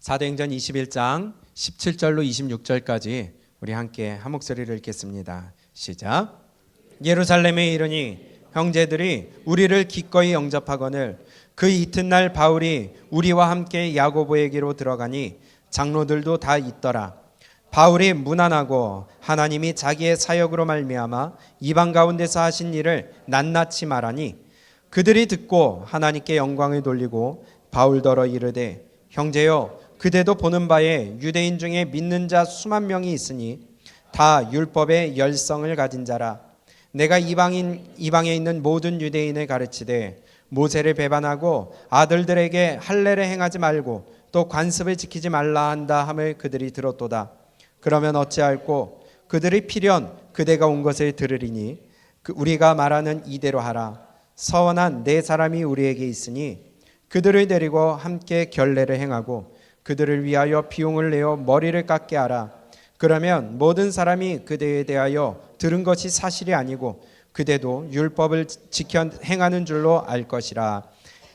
사도행전 21장 17절로 26절까지 우리 함께 한 목소리를 읽겠습니다. 시작. 예루살렘에 이르니 형제들이 우리를 기꺼이 영접하거늘 그 이튿날 바울이 우리와 함께 야고보에게로 들어가니 장로들도 다 있더라. 바울이 무난하고 하나님이 자기의 사역으로 말미암아 이방 가운데서 하신 일을 낱낱이 말하니 그들이 듣고 하나님께 영광을 돌리고 바울더러 이르되 형제여 그대도 보는 바에 유대인 중에 믿는 자 수만 명이 있으니 다 율법의 열성을 가진 자라. 내가 이방에 있는 모든 유대인을 가르치되 모세를 배반하고 아들들에게 할례를 행하지 말고 또 관습을 지키지 말라 한다 함을 그들이 들었도다. 그러면 어찌할꼬 그들이 필연 그대가 온 것을 들으리니 우리가 말하는 이대로 하라. 서원한 네 사람이 우리에게 있으니 그들을 데리고 함께 결례를 행하고 그들을 위하여 비용을 내어 머리를 깎게 하라. 그러면 모든 사람이 그대에 대하여 들은 것이 사실이 아니고 그대도 율법을 지켜 행하는 줄로 알 것이라.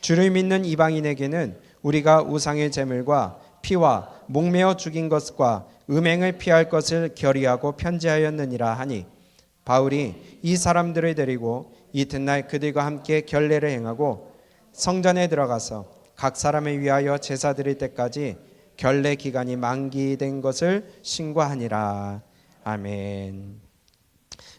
주를 믿는 이방인에게는 우리가 우상의 제물과 피와 목매어 죽인 것과 음행을 피할 것을 결의하고 편지하였느니라 하니 바울이 이 사람들을 데리고 이튿날 그들과 함께 결례를 행하고 성전에 들어가서 각 사람을 위하여 제사 드릴 때까지 결례 기간이 만기된 것을 신고하니라. 아멘.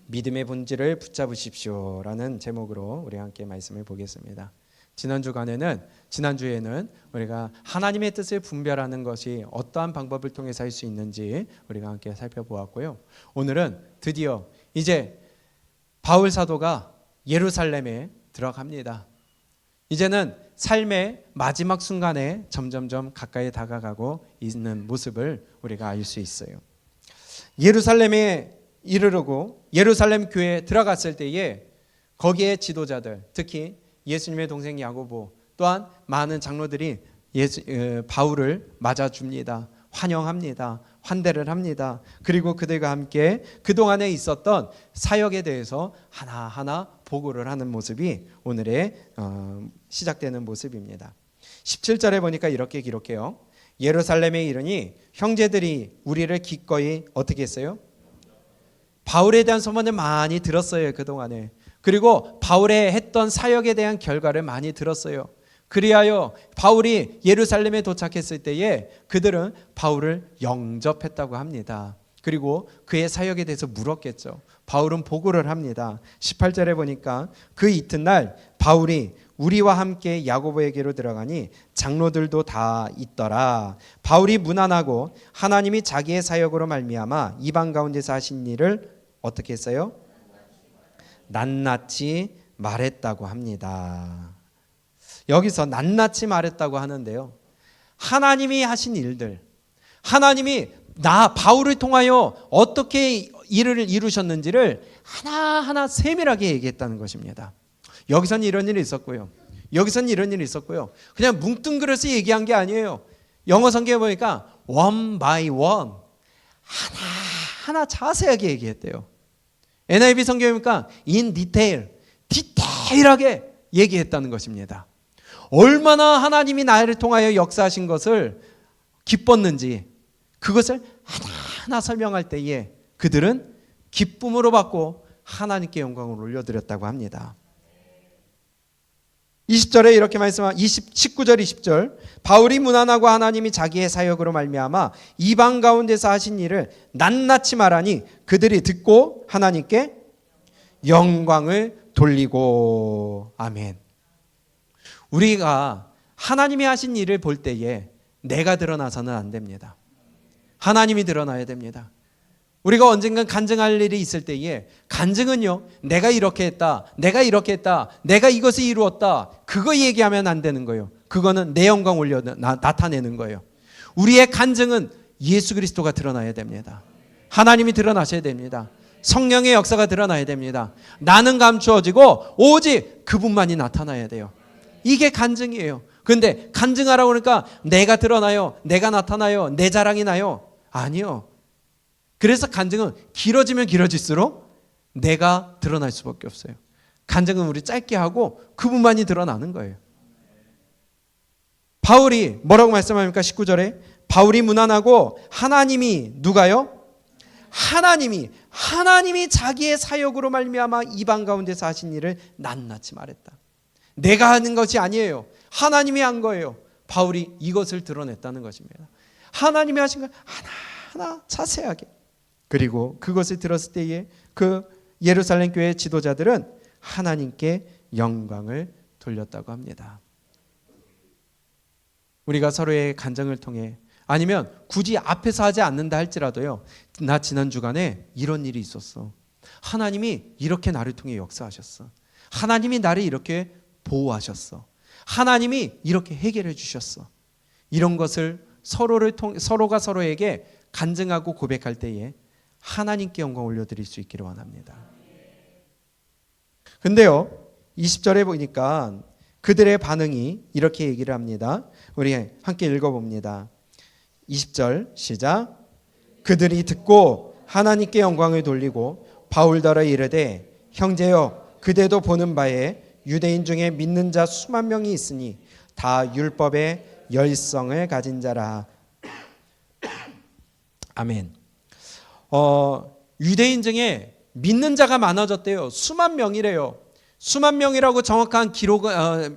믿음의 본질을 붙잡으십시오라는 제목으로 우리 함께 말씀을 보겠습니다. 지난주에는 우리가 하나님의 뜻을 분별하는 것이 어떠한 방법을 통해서 할 수 있는지 우리가 함께 살펴보았고요. 오늘은 드디어 이제 바울 사도가 예루살렘에 들어갑니다. 이제는 삶의 마지막 순간에 점점점 가까이 다가가고 있는 모습을 우리가 알 수 있어요. 예루살렘에 이르르고 예루살렘 교회에 들어갔을 때에 거기에 지도자들, 특히 예수님의 동생 야고보 또한 많은 장로들이 바울을 맞아줍니다. 환영합니다. 환대를 합니다. 그리고 그들과 함께 그동안에 있었던 사역에 대해서 하나하나 보고를 하는 모습이 오늘의 시작되는 모습입니다. 17절에 보니까 이렇게 기록해요. 예루살렘에 이르니 형제들이 우리를 기꺼이 어떻게 했어요? 바울에 대한 소문을 많이 들었어요. 그동안에. 그리고 바울의 했던 사역에 대한 결과를 많이 들었어요. 그리하여 바울이 예루살렘에 도착했을 때에 그들은 바울을 영접했다고 합니다. 그리고 그의 사역에 대해서 물었겠죠. 바울은 보고를 합니다. 18절에 보니까 그 이튿날 바울이 우리와 함께 야고보에게로 들어가니 장로들도 다 있더라. 바울이 무난하고 하나님이 자기의 사역으로 말미암아 이방 가운데서 하신 일을 어떻게 했어요? 낱낱이 말했다고 합니다. 여기서 낱낱이 말했다고 하는데요. 하나님이 하신 일들, 하나님이 바울을 통하여 어떻게 일을 이루셨는지를 하나하나 세밀하게 얘기했다는 것입니다. 여기선 이런 일이 있었고요. 여기선 이런 일이 있었고요. 그냥 뭉뚱그려서 얘기한 게 아니에요. 영어 성경에 보니까 one by one 하나하나 자세하게 얘기했대요. NIV 성경에 보니까 in detail, 디테일하게 얘기했다는 것입니다. 얼마나 하나님이 나를 통하여 역사하신 것을 기뻤는지 그것을 하나하나 설명할 때에 그들은 기쁨으로 받고 하나님께 영광을 올려드렸다고 합니다. 20절에 이렇게 말씀하 19절 20절 바울이 무난하고 하나님이 자기의 사역으로 말미암아 이방 가운데서 하신 일을 낱낱이 말하니 그들이 듣고 하나님께 영광을 돌리고. 아멘. 우리가 하나님이 하신 일을 볼 때에 내가 드러나서는 안 됩니다. 하나님이 드러나야 됩니다. 우리가 언젠간 간증할 일이 있을 때에 간증은요, 내가 이렇게 했다, 내가 이렇게 했다, 내가 이것을 이루었다, 그거 얘기하면 안 되는 거예요. 그거는 내 영광 올려 나타내는 거예요. 우리의 간증은 예수 그리스도가 드러나야 됩니다. 하나님이 드러나셔야 됩니다. 성령의 역사가 드러나야 됩니다. 나는 감추어지고 오직 그분만이 나타나야 돼요. 이게 간증이에요. 그런데 간증하라고 그러니까 내가 드러나요, 내가 나타나요, 내 자랑이 나요? 아니요. 그래서 간증은 길어지면 길어질수록 내가 드러날 수밖에 없어요. 간증은 우리 짧게 하고 그분만이 드러나는 거예요. 바울이 뭐라고 말씀합니까? 19절에 바울이 무난하고 하나님이 누가요? 하나님이 자기의 사역으로 말미암아 이방 가운데서 하신 일을 낱낱이 말했다. 내가 하는 것이 아니에요. 하나님이 한 거예요. 바울이 이것을 드러냈다는 것입니다. 하나님이 하신 걸 하나하나 자세하게. 그리고 그것을 들었을 때에 그 예루살렘 교회 지도자들은 하나님께 영광을 돌렸다고 합니다. 우리가 서로의 간증을 통해 아니면 굳이 앞에서 하지 않는다 할지라도요, 나 지난 주간에 이런 일이 있었어. 하나님이 이렇게 나를 통해 역사하셨어. 하나님이 나를 이렇게 보호하셨어. 하나님이 이렇게 해결해 주셨어. 이런 것을 서로가 서로에게 간증하고 고백할 때에 하나님께 영광 올려드릴 수 있기를 원합니다. 근데요, 20절에 보니까 그들의 반응이 이렇게 얘기를 합니다. 우리 함께 읽어봅니다. 20절 시작. 그들이 듣고 하나님께 영광을 돌리고 바울더러 이르되 형제여 그대도 보는 바에 유대인 중에 믿는 자 수만 명이 있으니 다 율법의 열성을 가진 자라. 아멘. 유대인 중에 믿는 자가 많아졌대요. 수만 명이래요. 수만 명이라고 정확한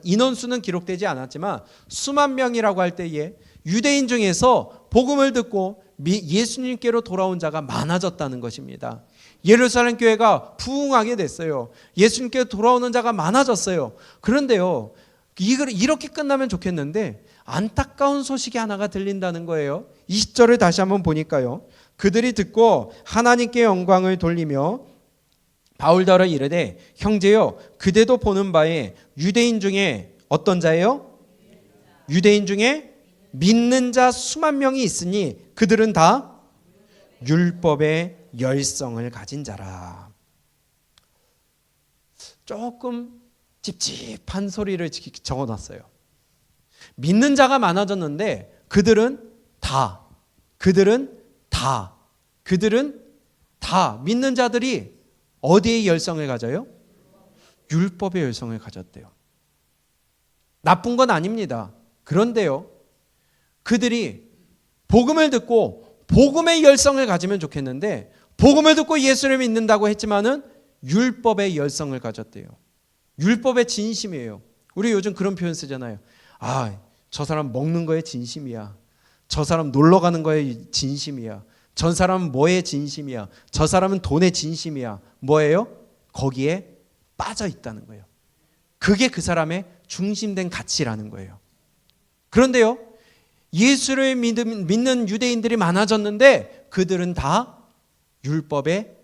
인원수는 기록되지 않았지만 수만 명이라고 할 때에 유대인 중에서 복음을 듣고 예수님께로 돌아온 자가 많아졌다는 것입니다. 예루살렘 교회가 부흥하게 됐어요. 예수님께로 돌아오는 자가 많아졌어요. 그런데요, 이렇게 끝나면 좋겠는데 안타까운 소식이 하나가 들린다는 거예요. 20절을 다시 한번 보니까요, 그들이 듣고 하나님께 영광을 돌리며 바울더러 이르되 형제여 그대도 보는 바에 유대인 중에 어떤 자예요? 유대인 중에 믿는 자 수만 명이 있으니 그들은 다 율법의 열성을 가진 자라. 조금 찝찝한 소리를 적어놨어요. 믿는 자가 많아졌는데 그들은 다 믿는 자들이 어디에 열성을 가져요? 율법의 열성을 가졌대요. 나쁜 건 아닙니다. 그런데요, 그들이 복음을 듣고 복음의 열성을 가지면 좋겠는데 복음을 듣고 예수를 믿는다고 했지만은 율법의 열성을 가졌대요. 율법의 진심이에요. 우리 요즘 그런 표현 쓰잖아요. 저 사람 먹는 거에 진심이야. 저 사람 놀러 가는 거에 진심이야. 저 사람은 뭐에 진심이야. 저 사람은 돈에 진심이야. 뭐예요? 거기에 빠져 있다는 거예요. 그게 그 사람의 중심된 가치라는 거예요. 그런데요, 예수를 믿는 유대인들이 많아졌는데 그들은 다 율법의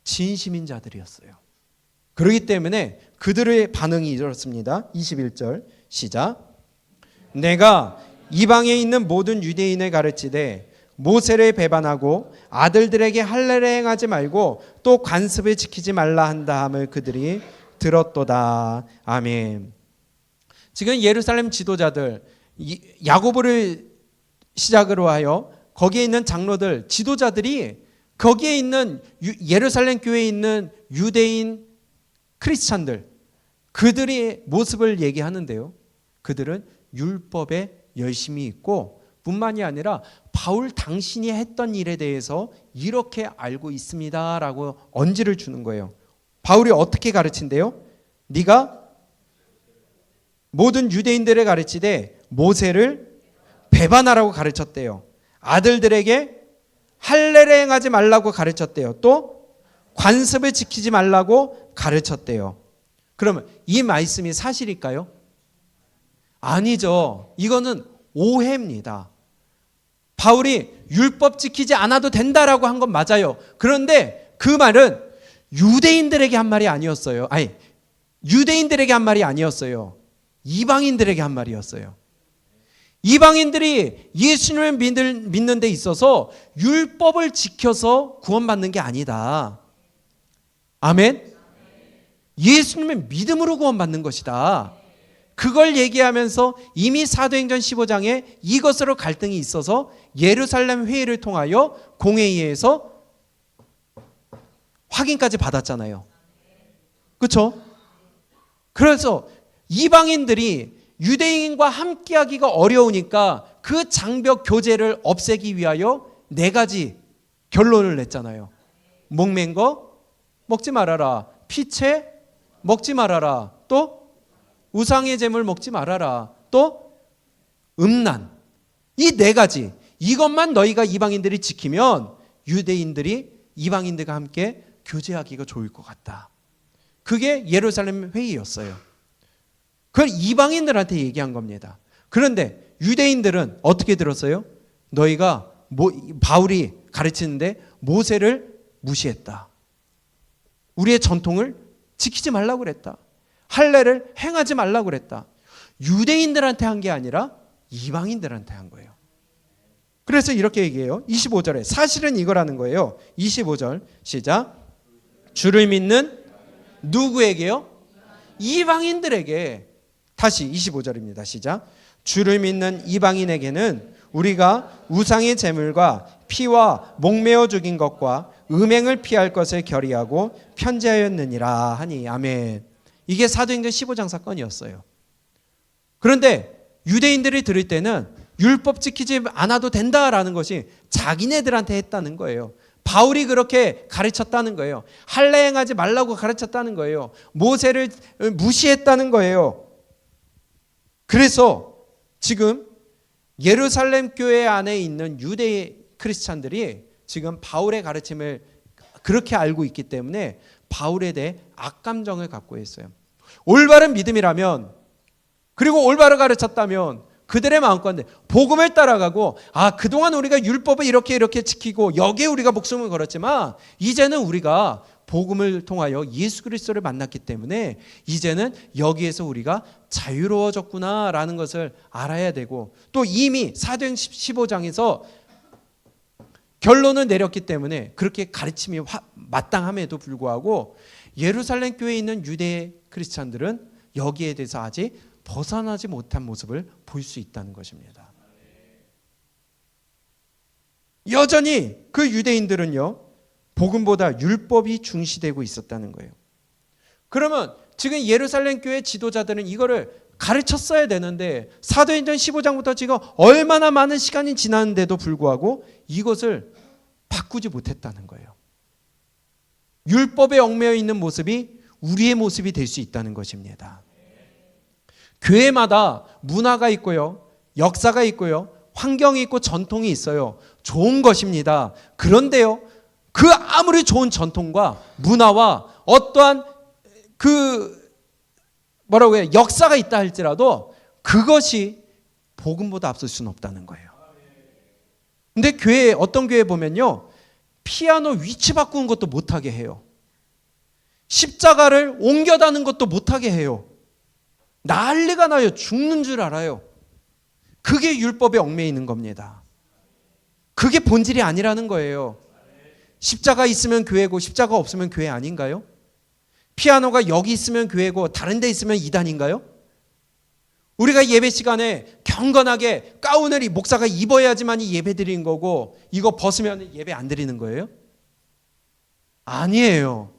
진심인 자들이었어요. 그렇기 때문에 그들의 반응이 이렇습니다. 21절 시작. 내가 이방에 있는 모든 유대인을 가르치되 모세를 배반하고 아들들에게 할례를 행하지 말고 또 관습을 지키지 말라 한다 함을 그들이 들었도다. 아멘. 지금 예루살렘 지도자들, 야고보를 시작으로 하여 거기에 있는 장로들, 지도자들이 거기에 있는 예루살렘 교회에 있는 유대인 크리스찬들, 그들의 모습을 얘기하는데요, 그들은 율법에 열심히 있고 뿐만이 아니라 바울 당신이 했던 일에 대해서 이렇게 알고 있습니다라고 언지를 주는 거예요. 바울이 어떻게 가르친대요? 네가 모든 유대인들을 가르치되 모세를 배반하라고 가르쳤대요. 아들들에게 할례를 행하지 말라고 가르쳤대요. 또 관습을 지키지 말라고 가르쳤대요. 그러면 이 말씀이 사실일까요? 아니죠. 이거는 오해입니다. 바울이 율법 지키지 않아도 된다라고 한 건 맞아요. 그런데 그 말은 유대인들에게 한 말이 아니었어요. 유대인들에게 한 말이 아니었어요. 이방인들에게 한 말이었어요. 이방인들이 예수님을 믿는 데 있어서 율법을 지켜서 구원받는 게 아니다. 아멘? 예수님의 믿음으로 구원받는 것이다. 그걸 얘기하면서 이미 사도행전 15장에 이것으로 갈등이 있어서 예루살렘 회의를 통하여 공회의에서 확인까지 받았잖아요. 그렇죠? 그래서 이방인들이 유대인과 함께하기가 어려우니까 그 장벽 교제를 없애기 위하여 4가지 결론을 냈잖아요. 목맨 거 먹지 말아라. 피채 먹지 말아라. 또 우상의 제물 먹지 말아라. 또 음란. 이 4가지. 이것만 너희가 이방인들이 지키면 유대인들이 이방인들과 함께 교제하기가 좋을 것 같다. 그게 예루살렘 회의였어요. 그걸 이방인들한테 얘기한 겁니다. 그런데 유대인들은 어떻게 들었어요? 너희가 바울이 가르치는데 모세를 무시했다. 우리의 전통을 지키지 말라고 그랬다. 할례를 행하지 말라고 그랬다. 유대인들한테 한 게 아니라 이방인들한테 한 거예요. 그래서 이렇게 얘기해요. 25절에 사실은 이거라는 거예요. 25절 시작. 주를 믿는 누구에게요? 이방인들에게. 다시 25절입니다. 시작. 주를 믿는 이방인에게는 우리가 우상의 제물과 피와 목매어 죽인 것과 음행을 피할 것을 결의하고 편지하였느니라 하니. 아멘. 이게 사도행전 15장 사건이었어요. 그런데 유대인들이 들을 때는 율법 지키지 않아도 된다라는 것이 자기네들한테 했다는 거예요. 바울이 그렇게 가르쳤다는 거예요. 할례 행하지 말라고 가르쳤다는 거예요. 모세를 무시했다는 거예요. 그래서 지금 예루살렘 교회 안에 있는 유대 크리스찬들이 지금 바울의 가르침을 그렇게 알고 있기 때문에 바울에 대해 악감정을 갖고 있어요. 올바른 믿음이라면, 그리고 올바로 가르쳤다면 그들의 마음가운데 복음을 따라가고, 그동안 우리가 율법을 이렇게 지키고 여기에 우리가 목숨을 걸었지만 이제는 우리가 복음을 통하여 예수 그리스도를 만났기 때문에 이제는 여기에서 우리가 자유로워졌구나라는 것을 알아야 되고, 또 이미 사도행 15장에서 결론을 내렸기 때문에 그렇게 가르침이 마땅함에도 불구하고 예루살렘 교회에 있는 유대 크리스찬들은 여기에 대해서 아직 벗어나지 못한 모습을 볼 수 있다는 것입니다. 여전히 그 유대인들은요, 복음보다 율법이 중시되고 있었다는 거예요. 그러면 지금 예루살렘 교회 지도자들은 이거를 가르쳤어야 되는데 사도행전 15장부터 지금 얼마나 많은 시간이 지났는데도 불구하고 이것을 바꾸지 못했다는 거예요. 율법에 얽매여 있는 모습이 우리의 모습이 될 수 있다는 것입니다. 교회마다 문화가 있고요, 역사가 있고요, 환경이 있고 전통이 있어요. 좋은 것입니다. 그런데요, 그 아무리 좋은 전통과 문화와 어떠한 역사가 있다 할지라도 그것이 복음보다 앞설 수는 없다는 거예요. 근데 어떤 교회 보면요, 피아노 위치 바꾸는 것도 못하게 해요. 십자가를 옮겨다는 것도 못하게 해요. 난리가 나요. 죽는 줄 알아요. 그게 율법에 얽매여 있는 겁니다. 그게 본질이 아니라는 거예요. 십자가 있으면 교회고 십자가 없으면 교회 아닌가요? 피아노가 여기 있으면 교회고 다른 데 있으면 이단인가요? 우리가 예배 시간에 경건하게 가운을 목사가 입어야지만 예배 드리는 거고 이거 벗으면 예배 안 드리는 거예요? 아니에요.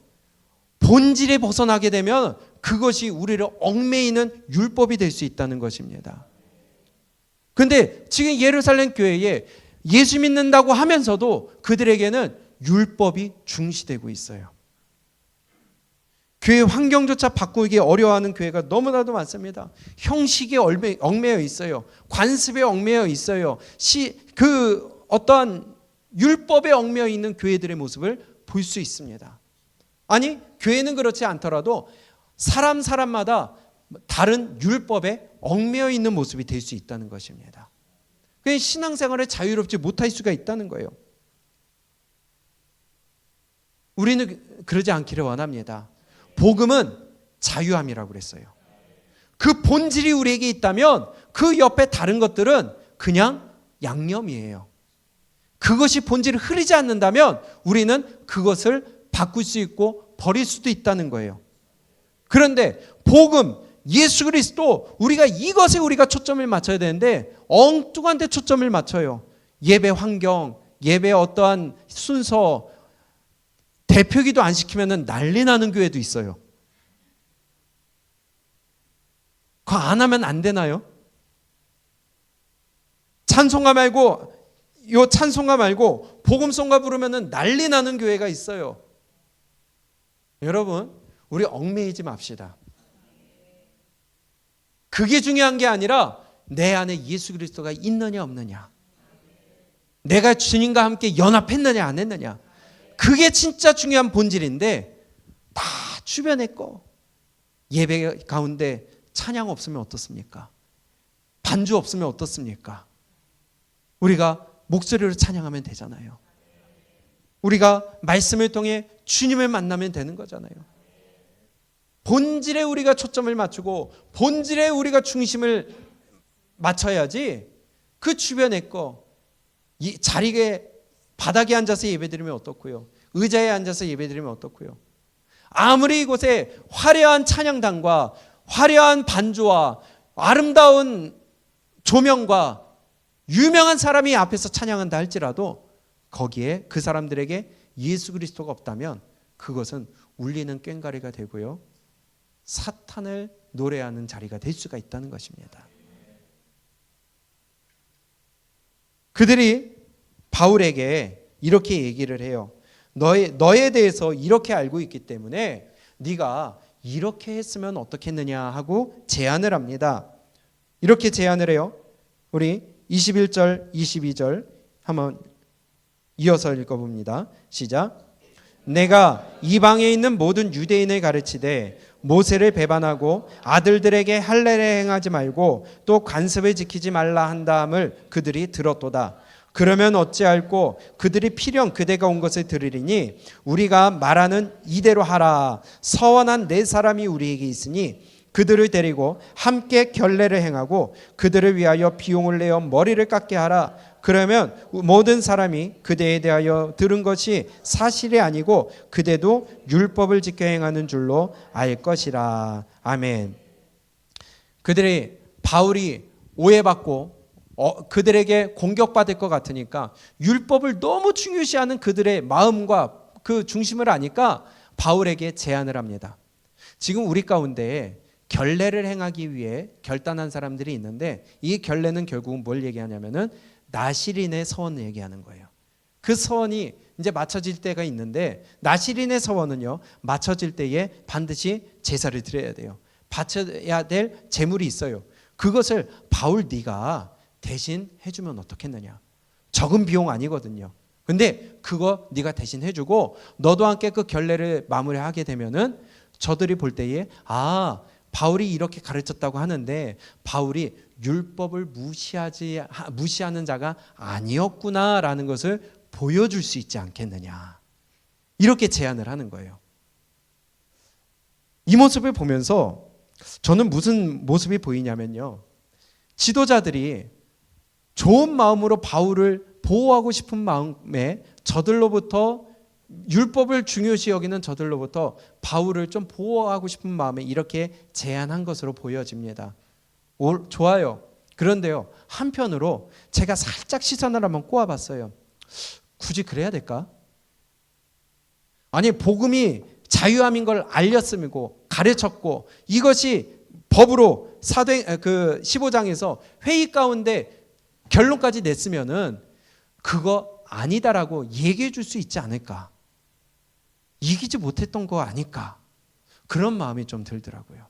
본질에 벗어나게 되면 그것이 우리를 얽매이는 율법이 될 수 있다는 것입니다. 그런데 지금 예루살렘 교회에 예수 믿는다고 하면서도 그들에게는 율법이 중시되고 있어요. 교회 환경조차 바꾸기 어려워하는 교회가 너무나도 많습니다. 형식에 얽매여 있어요. 관습에 얽매여 있어요. 어떠한 율법에 얽매여 있는 교회들의 모습을 볼 수 있습니다. 아니, 교회는 그렇지 않더라도 사람마다 다른 율법에 얽매여 있는 모습이 될 수 있다는 것입니다. 그래서 신앙생활에 자유롭지 못할 수가 있다는 거예요. 우리는 그러지 않기를 원합니다. 복음은 자유함이라고 그랬어요. 그 본질이 우리에게 있다면 그 옆에 다른 것들은 그냥 양념이에요. 그것이 본질을 흐리지 않는다면 우리는 그것을 바꿀 수 있고 버릴 수도 있다는 거예요. 그런데 복음, 예수 그리스도, 우리가 이것에 우리가 초점을 맞춰야 되는데 엉뚱한 데 초점을 맞춰요. 예배 환경, 예배 어떠한 순서, 대표기도 안 시키면 난리 나는 교회도 있어요. 그거 안 하면 안 되나요? 찬송가 말고 복음송가 부르면은 난리 나는 교회가 있어요. 여러분, 우리 얽매이지 맙시다. 그게 중요한 게 아니라 내 안에 예수 그리스도가 있느냐 없느냐, 내가 주님과 함께 연합했느냐 안 했느냐, 그게 진짜 중요한 본질인데, 다 주변에 거 예배 가운데 찬양 없으면 어떻습니까? 반주 없으면 어떻습니까? 우리가 목소리로 찬양하면 되잖아요. 우리가 말씀을 통해 주님을 만나면 되는 거잖아요. 본질에 우리가 초점을 맞추고 본질에 우리가 중심을 맞춰야지, 그 주변의 거, 이 자리에 바닥에 앉아서 예배드리면 어떻고요, 의자에 앉아서 예배드리면 어떻고요. 아무리 이곳에 화려한 찬양단과 화려한 반주와 아름다운 조명과 유명한 사람이 앞에서 찬양한다 할지라도 거기에 그 사람들에게 예수 그리스도가 없다면 그것은 울리는 꽹과리가 되고요, 사탄을 노래하는 자리가 될 수가 있다는 것입니다. 그들이 바울에게 이렇게 얘기를 해요. 너에 대해서 이렇게 알고 있기 때문에 네가 이렇게 했으면 어떻겠느냐 하고 제안을 합니다. 이렇게 제안을 해요. 우리 21절 22절 한번 이어서 읽어봅니다. 시작. 내가 이방에 있는 모든 유대인을 가르치되 모세를 배반하고 아들들에게 할례를 행하지 말고 또 관습을 지키지 말라 한다함을 그들이 들었도다. 그러면 어찌할꼬 그들이 필연 그대가 온 것을 들으리니 우리가 말하는 이대로 하라. 서원한 네 사람이 우리에게 있으니 그들을 데리고 함께 결례를 행하고 그들을 위하여 비용을 내어 머리를 깎게 하라. 그러면 모든 사람이 그대에 대하여 들은 것이 사실이 아니고 그대도 율법을 지켜 행하는 줄로 알 것이라. 아멘. 그들이 바울이 오해받고 그들에게 공격받을 것 같으니까 율법을 너무 중요시하는 그들의 마음과 그 중심을 아니까 바울에게 제안을 합니다. 지금 우리 가운데 결례를 행하기 위해 결단한 사람들이 있는데, 이 결례는 결국은 뭘 얘기하냐면은 나실인의 서원을 얘기하는 거예요. 그 서원이 이제 맞춰질 때가 있는데, 나실인의 서원은요, 맞춰질 때에 반드시 제사를 드려야 돼요. 바쳐야 될 제물이 있어요. 그것을 바울 네가 대신 해주면 어떻겠느냐. 적은 비용 아니거든요. 근데 그거 네가 대신 해주고 너도 함께 그 결례를 마무리하게 되면은 저들이 볼 때에 바울이 이렇게 가르쳤다고 하는데 바울이 율법을 무시하는 자가 아니었구나라는 것을 보여줄 수 있지 않겠느냐. 이렇게 제안을 하는 거예요. 이 모습을 보면서 저는 무슨 모습이 보이냐면요, 지도자들이 좋은 마음으로 바울을 보호하고 싶은 마음에 저들로부터, 율법을 중요시 여기는 저들로부터 바울을 좀 보호하고 싶은 마음에 이렇게 제안한 것으로 보여집니다. 좋아요. 그런데요, 한편으로 제가 살짝 시선을 한번 꼬아봤어요. 굳이 그래야 될까? 아니, 복음이 자유함인 걸 알렸음이고 가르쳤고 이것이 법으로 15장에서 회의 가운데 결론까지 냈으면은 그거 아니다라고 얘기해 줄 수 있지 않을까? 이기지 못했던 거 아닐까? 그런 마음이 좀 들더라고요.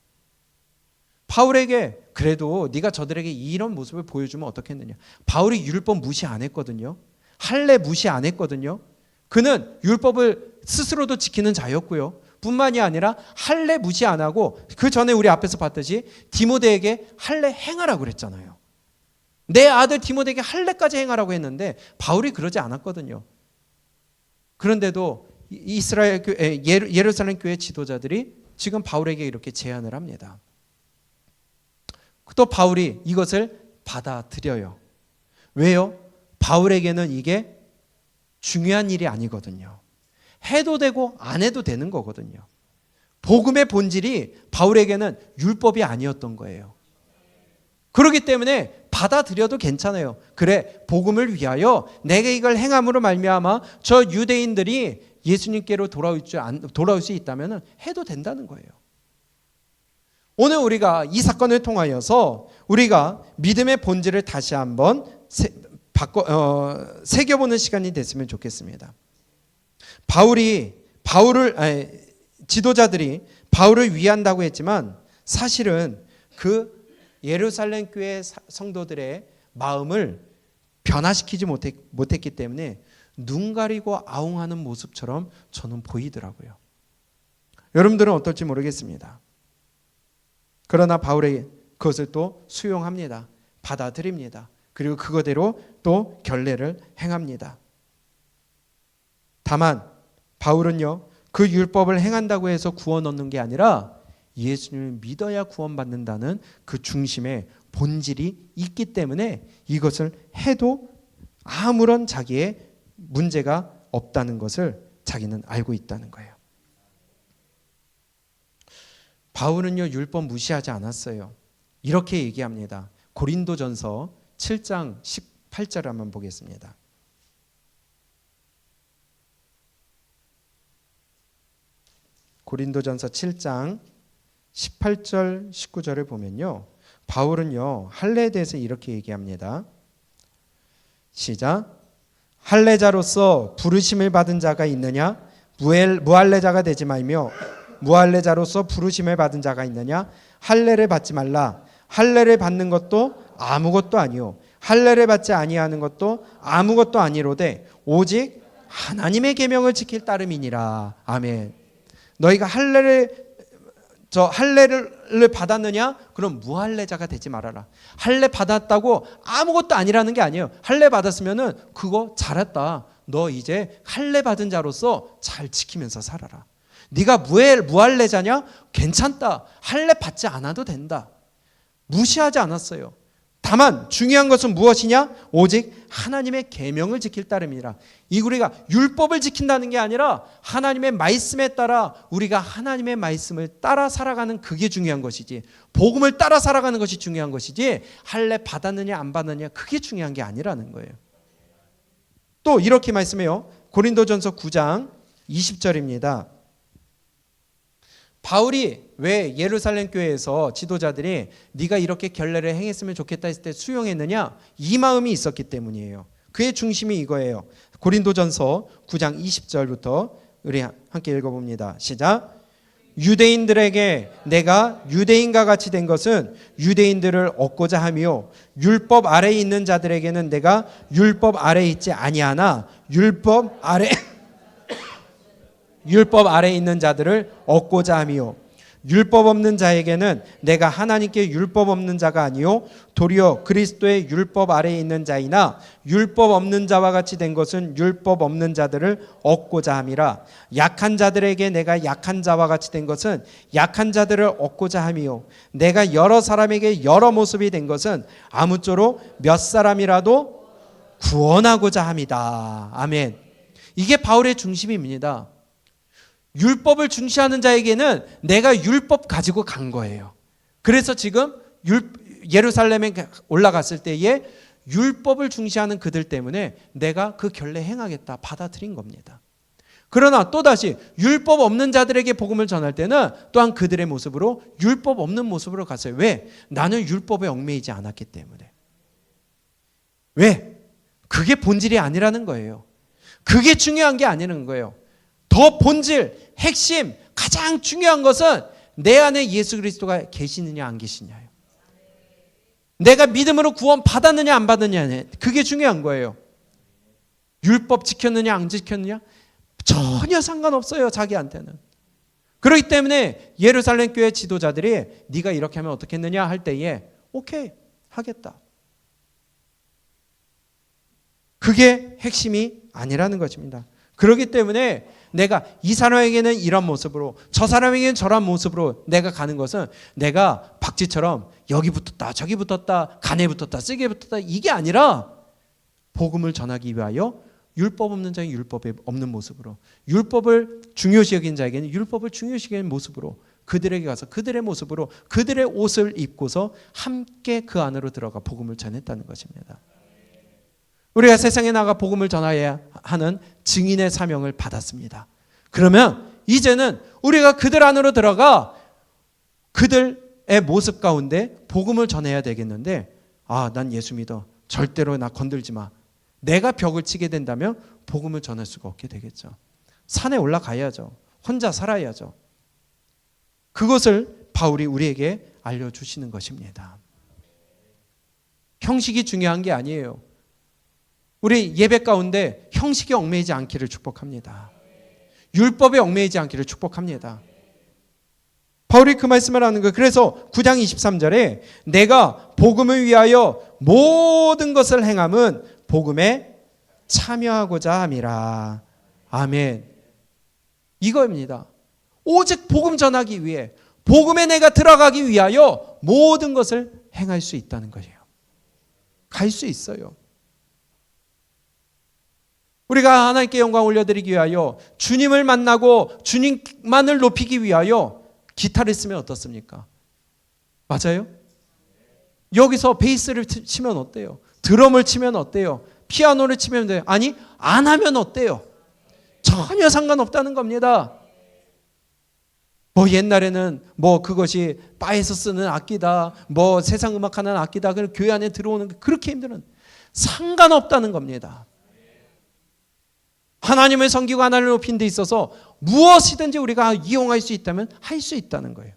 바울에게 그래도 네가 저들에게 이런 모습을 보여주면 어떻겠느냐. 바울이 율법 무시 안 했거든요. 할례 무시 안 했거든요. 그는 율법을 스스로도 지키는 자였고요. 뿐만이 아니라 할례 무시 안 하고 그 전에 우리 앞에서 봤듯이 디모데에게 할례 행하라고 그랬잖아요. 내 아들 디모데에게 할례까지 행하라고 했는데 바울이 그러지 않았거든요. 그런데도 이스라엘 교회, 예루살렘 교회 지도자들이 지금 바울에게 이렇게 제안을 합니다. 또 바울이 이것을 받아들여요. 왜요? 바울에게는 이게 중요한 일이 아니거든요. 해도 되고 안 해도 되는 거거든요. 복음의 본질이 바울에게는 율법이 아니었던 거예요. 그렇기 때문에 받아들여도 괜찮아요. 그래, 복음을 위하여 내가 이걸 행함으로 말미암아 저 유대인들이 예수님께로 돌아올 수 있다면 해도 된다는 거예요. 오늘 우리가 이 사건을 통하여서 우리가 믿음의 본질을 다시 한번 새겨보는 시간이 됐으면 좋겠습니다. 지도자들이 바울을 위한다고 했지만 사실은 그 예루살렘 교회 성도들의 마음을 변화시키지 못했기 때문에 눈 가리고 아웅하는 모습처럼 저는 보이더라고요. 여러분들은 어떨지 모르겠습니다. 그러나 바울의 그것을 또 수용합니다. 받아들입니다. 그리고 그거대로 또 결례를 행합니다. 다만 바울은요, 그 율법을 행한다고 해서 구원 얻는 게 아니라 예수님을 믿어야 구원받는다는 그 중심에 본질이 있기 때문에 이것을 해도 아무런 자기의 문제가 없다는 것을 자기는 알고 있다는 거예요. 바울은요, 율법 무시하지 않았어요. 이렇게 얘기합니다. 고린도전서 7장 18절 한번 보겠습니다. 고린도전서 7장 18절 19절을 보면요, 바울은요 할례에 대해서 이렇게 얘기합니다. 시작. 할례자로서 부르심을 받은 자가 있느냐? 무할례자가 되지 말며 무할례자로서 부르심을 받은 자가 있느냐? 할례를 받지 말라. 할례를 받는 것도 아무것도 아니요 할례를 받지 아니하는 것도 아무것도 아니로되 오직 하나님의 계명을 지킬 따름이니라. 아멘. 너희가 할례를 받았느냐? 그럼 무할례자가 되지 말아라. 할례 받았다고 아무것도 아니라는 게 아니에요. 할례 받았으면은 그거 잘했다. 너 이제 할례 받은 자로서 잘 지키면서 살아라. 네가 무할례자냐? 괜찮다. 할례 받지 않아도 된다. 무시하지 않았어요. 다만 중요한 것은 무엇이냐? 오직 하나님의 계명을 지킬 따름이라. 우리가 율법을 지킨다는 게 아니라 하나님의 말씀에 따라 우리가 하나님의 말씀을 따라 살아가는 그게 중요한 것이지, 복음을 따라 살아가는 것이 중요한 것이지 할례 받았느냐 안 받느냐 그게 중요한 게 아니라는 거예요. 또 이렇게 말씀해요. 고린도전서 9장 20절입니다. 바울이 왜 예루살렘 교회에서 지도자들이 네가 이렇게 결례를 행했으면 좋겠다 했을 때 수용했느냐? 이 마음이 있었기 때문이에요. 그의 중심이 이거예요. 고린도전서 9장 20절부터 우리 함께 읽어봅니다. 시작. 유대인들에게 내가 유대인과 같이 된 것은 유대인들을 얻고자 하며 율법 아래에 있는 자들에게는 내가 율법 아래에 있지 아니하나 율법 아래에 있는 자들을 얻고자 하며 율법 없는 자에게는 내가 하나님께 율법 없는 자가 아니요 도리어 그리스도의 율법 아래에 있는 자이나 율법 없는 자와 같이 된 것은 율법 없는 자들을 얻고자 함이라. 약한 자들에게 내가 약한 자와 같이 된 것은 약한 자들을 얻고자 함이요 내가 여러 사람에게 여러 모습이 된 것은 아무쪼록 몇 사람이라도 구원하고자 함이다. 아멘. 이게 바울의 중심입니다. 율법을 중시하는 자에게는 내가 율법 가지고 간 거예요. 그래서 지금 예루살렘에 올라갔을 때에 율법을 중시하는 그들 때문에 내가 그 결례 행하겠다 받아들인 겁니다. 그러나 또다시 율법 없는 자들에게 복음을 전할 때는 또한 그들의 모습으로 율법 없는 모습으로 갔어요. 왜? 나는 율법에 얽매이지 않았기 때문에. 왜? 그게 본질이 아니라는 거예요. 그게 중요한 게 아니라는 거예요. 더 본질, 핵심, 가장 중요한 것은 내 안에 예수 그리스도가 계시느냐 안 계시냐예요. 내가 믿음으로 구원 받았느냐 안 받았느냐, 그게 중요한 거예요. 율법 지켰느냐 안 지켰느냐 전혀 상관없어요, 자기한테는. 그렇기 때문에 예루살렘 교회 지도자들이 네가 이렇게 하면 어떻겠느냐 할 때에 오케이 하겠다. 그게 핵심이 아니라는 것입니다. 그렇기 때문에 내가 이 사람에게는 이런 모습으로 저 사람에게는 저런 모습으로 내가 가는 것은 내가 박쥐처럼 여기 붙었다 저기 붙었다 간에 붙었다 쓰게 붙었다 이게 아니라 복음을 전하기 위하여 율법 없는 자에게 율법에 없는 모습으로, 율법을 중요시 여기는 자에게는 율법을 중요시 여기는 모습으로 그들에게 가서 그들의 모습으로 그들의 옷을 입고서 함께 그 안으로 들어가 복음을 전했다는 것입니다. 우리가 세상에 나가 복음을 전하여야 하는 증인의 사명을 받았습니다. 그러면 이제는 우리가 그들 안으로 들어가 그들의 모습 가운데 복음을 전해야 되겠는데, 난 예수 믿어. 절대로 나 건들지 마. 내가 벽을 치게 된다면 복음을 전할 수가 없게 되겠죠. 산에 올라가야죠. 혼자 살아야죠. 그것을 바울이 우리에게 알려주시는 것입니다. 형식이 중요한 게 아니에요. 우리 예배 가운데 형식에 얽매이지 않기를 축복합니다. 율법에 얽매이지 않기를 축복합니다. 바울이 그 말씀을 하는 거예요. 그래서 9장 23절에 내가 복음을 위하여 모든 것을 행함은 복음에 참여하고자 함이라. 아멘. 이거입니다. 오직 복음 전하기 위해, 복음에 내가 들어가기 위하여 모든 것을 행할 수 있다는 거예요. 갈 수 있어요. 우리가 하나님께 영광 올려드리기 위하여, 주님을 만나고 주님만을 높이기 위하여 기타를 쓰면 어떻습니까? 맞아요? 여기서 베이스를 치면 어때요? 드럼을 치면 어때요? 피아노를 치면 돼요? 아니, 안 하면 어때요? 전혀 상관없다는 겁니다. 뭐 옛날에는 뭐 그것이 바에서 쓰는 악기다, 뭐 세상 음악하는 악기다, 그럼 교회 안에 들어오는 게 그렇게 힘들은, 상관없다는 겁니다. 하나님을 섬기고 하나님을 높이는 데 있어서 무엇이든지 우리가 이용할 수 있다면 할 수 있다는 거예요.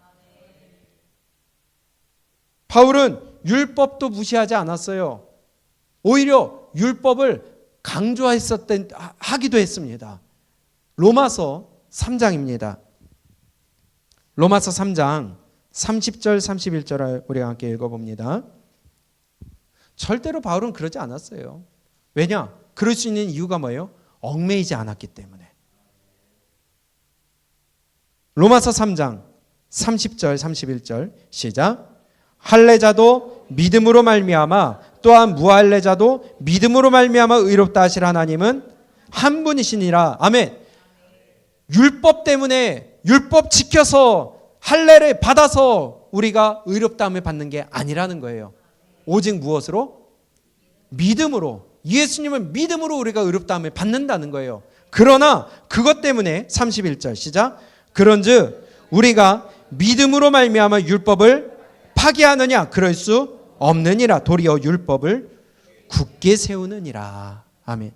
바울은 율법도 무시하지 않았어요. 오히려 율법을 하기도 했습니다. 로마서 3장입니다. 로마서 3장 30절 31절을 우리가 함께 읽어봅니다. 절대로 바울은 그러지 않았어요. 왜냐? 그럴 수 있는 이유가 뭐예요? 얽매이지 않았기 때문에. 로마서 3장 30절 31절 시작. 할례자도 믿음으로 말미암아 또한 무할례자도 믿음으로 말미암아 의롭다 하실 하나님은 한 분이시니라. 아멘. 율법 때문에, 율법 지켜서 할례를 받아서 우리가 의롭다함을 받는 게 아니라는 거예요. 오직 무엇으로? 믿음으로. 예수님은 믿음으로 우리가 의롭다함을 받는다는 거예요. 그러나 그것 때문에 31절 시작. 그런즉 우리가 믿음으로 말미암아 율법을 파기하느냐? 그럴 수 없느니라. 도리어 율법을 굳게 세우느니라. 아멘.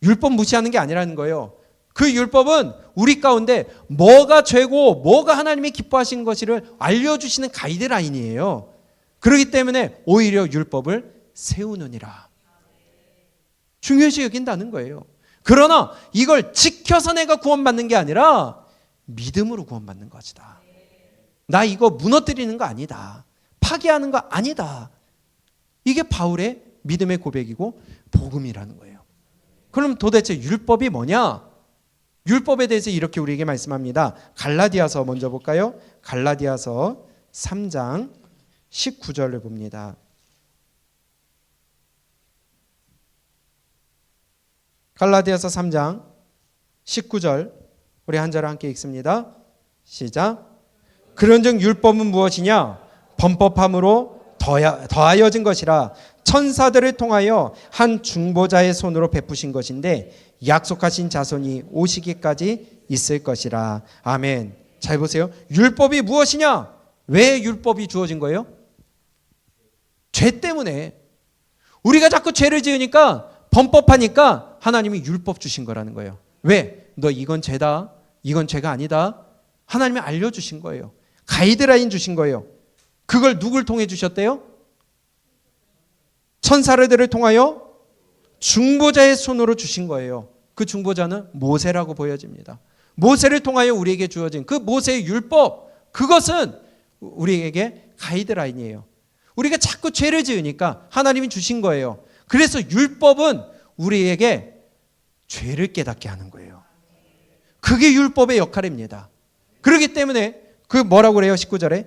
율법 무시하는 게 아니라는 거예요. 그 율법은 우리 가운데 뭐가 죄고 뭐가 하나님이 기뻐하시는 것을 알려주시는 가이드라인이에요. 그렇기 때문에 오히려 율법을 세우느니라. 중요시 여긴다는 거예요. 그러나 이걸 지켜서 내가 구원받는 게 아니라 믿음으로 구원받는 것이다. 나 이거 무너뜨리는 거 아니다. 파괴하는 거 아니다. 이게 바울의 믿음의 고백이고 복음이라는 거예요. 그럼 도대체 율법이 뭐냐? 율법에 대해서 이렇게 우리에게 말씀합니다. 갈라디아서 먼저 볼까요? 갈라디아서 3장 19절을 봅니다. 갈라디아서 3장 19절 우리 한 절 함께 읽습니다. 시작. 그런즉 율법은 무엇이냐? 범법함으로 더하여진 것이라 천사들을 통하여 한 중보자의 손으로 베푸신 것인데 약속하신 자손이 오시기까지 있을 것이라. 아멘. 잘 보세요. 율법이 무엇이냐? 왜 율법이 주어진 거예요? 죄 때문에. 우리가 자꾸 죄를 지으니까, 범법하니까 하나님이 율법 주신 거라는 거예요. 왜? 너 이건 죄다, 이건 죄가 아니다. 하나님이 알려주신 거예요. 가이드라인 주신 거예요. 그걸 누굴 통해 주셨대요? 천사들을 통하여 중보자의 손으로 주신 거예요. 그 중보자는 모세라고 보여집니다. 모세를 통하여 우리에게 주어진 그 모세의 율법, 그것은 우리에게 가이드라인이에요. 우리가 자꾸 죄를 지으니까 하나님이 주신 거예요. 그래서 율법은 우리에게 죄를 깨닫게 하는 거예요. 그게 율법의 역할입니다. 그렇기 때문에 그 뭐라고 그래요? 19절에